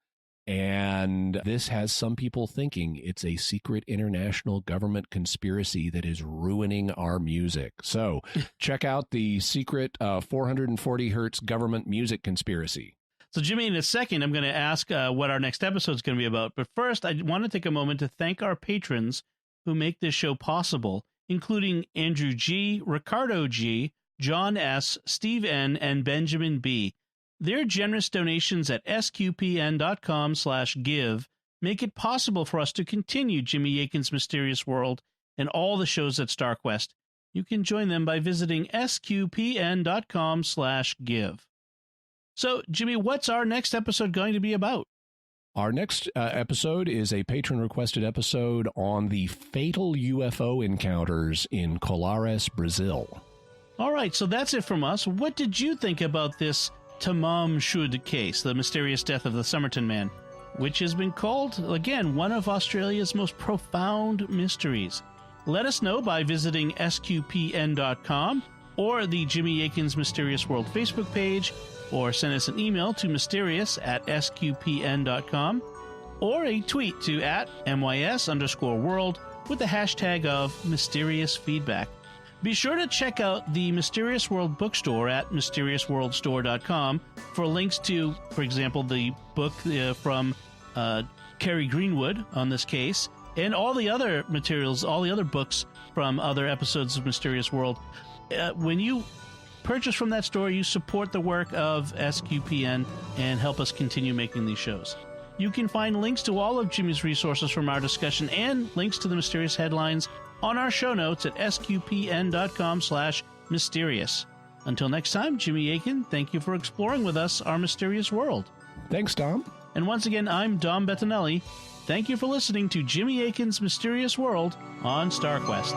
And this has some people thinking it's a secret international government conspiracy that is ruining our music. So check out the secret 440 hertz government music conspiracy. So, Jimmy, in a second, I'm going to ask what our next episode is going to be about. But first, I want to take a moment to thank our patrons who make this show possible, including Andrew G., Ricardo G., John S., Steve N., and Benjamin B. Their generous donations at sqpn.com/give make it possible for us to continue Jimmy Akin's Mysterious World and all the shows at StarQuest. You can join them by visiting sqpn.com/give. So, Jimmy, what's our next episode going to be about? Our next episode is a patron-requested episode on the fatal UFO encounters in Colares, Brazil. All right, so that's it from us. What did you think about this Tamam Shud case, the mysterious death of the Somerton Man, which has been called, again, one of Australia's most profound mysteries? Let us know by visiting sqpn.com or the Jimmy Akin's Mysterious World Facebook page, or send us an email to mysterious@sqpn.com, or a tweet to @MYS_world with the hashtag of mysterious feedback. Be sure to check out the Mysterious World bookstore at mysteriousworldstore.com for links to, for example, the book from Kerry Greenwood on this case, and all the other materials, all the other books from other episodes of Mysterious World. When you purchase from that store, you support the work of SQPN and help us continue making these shows. You can find links to all of Jimmy's resources from our discussion and links to the mysterious headlines on our show notes at sqpn.com/mysterious. Until next time, Jimmy Akin, thank you for exploring with us our mysterious world. Thanks, Dom. And once again, I'm Dom Bettinelli. Thank you for listening to Jimmy Akin's Mysterious World on StarQuest.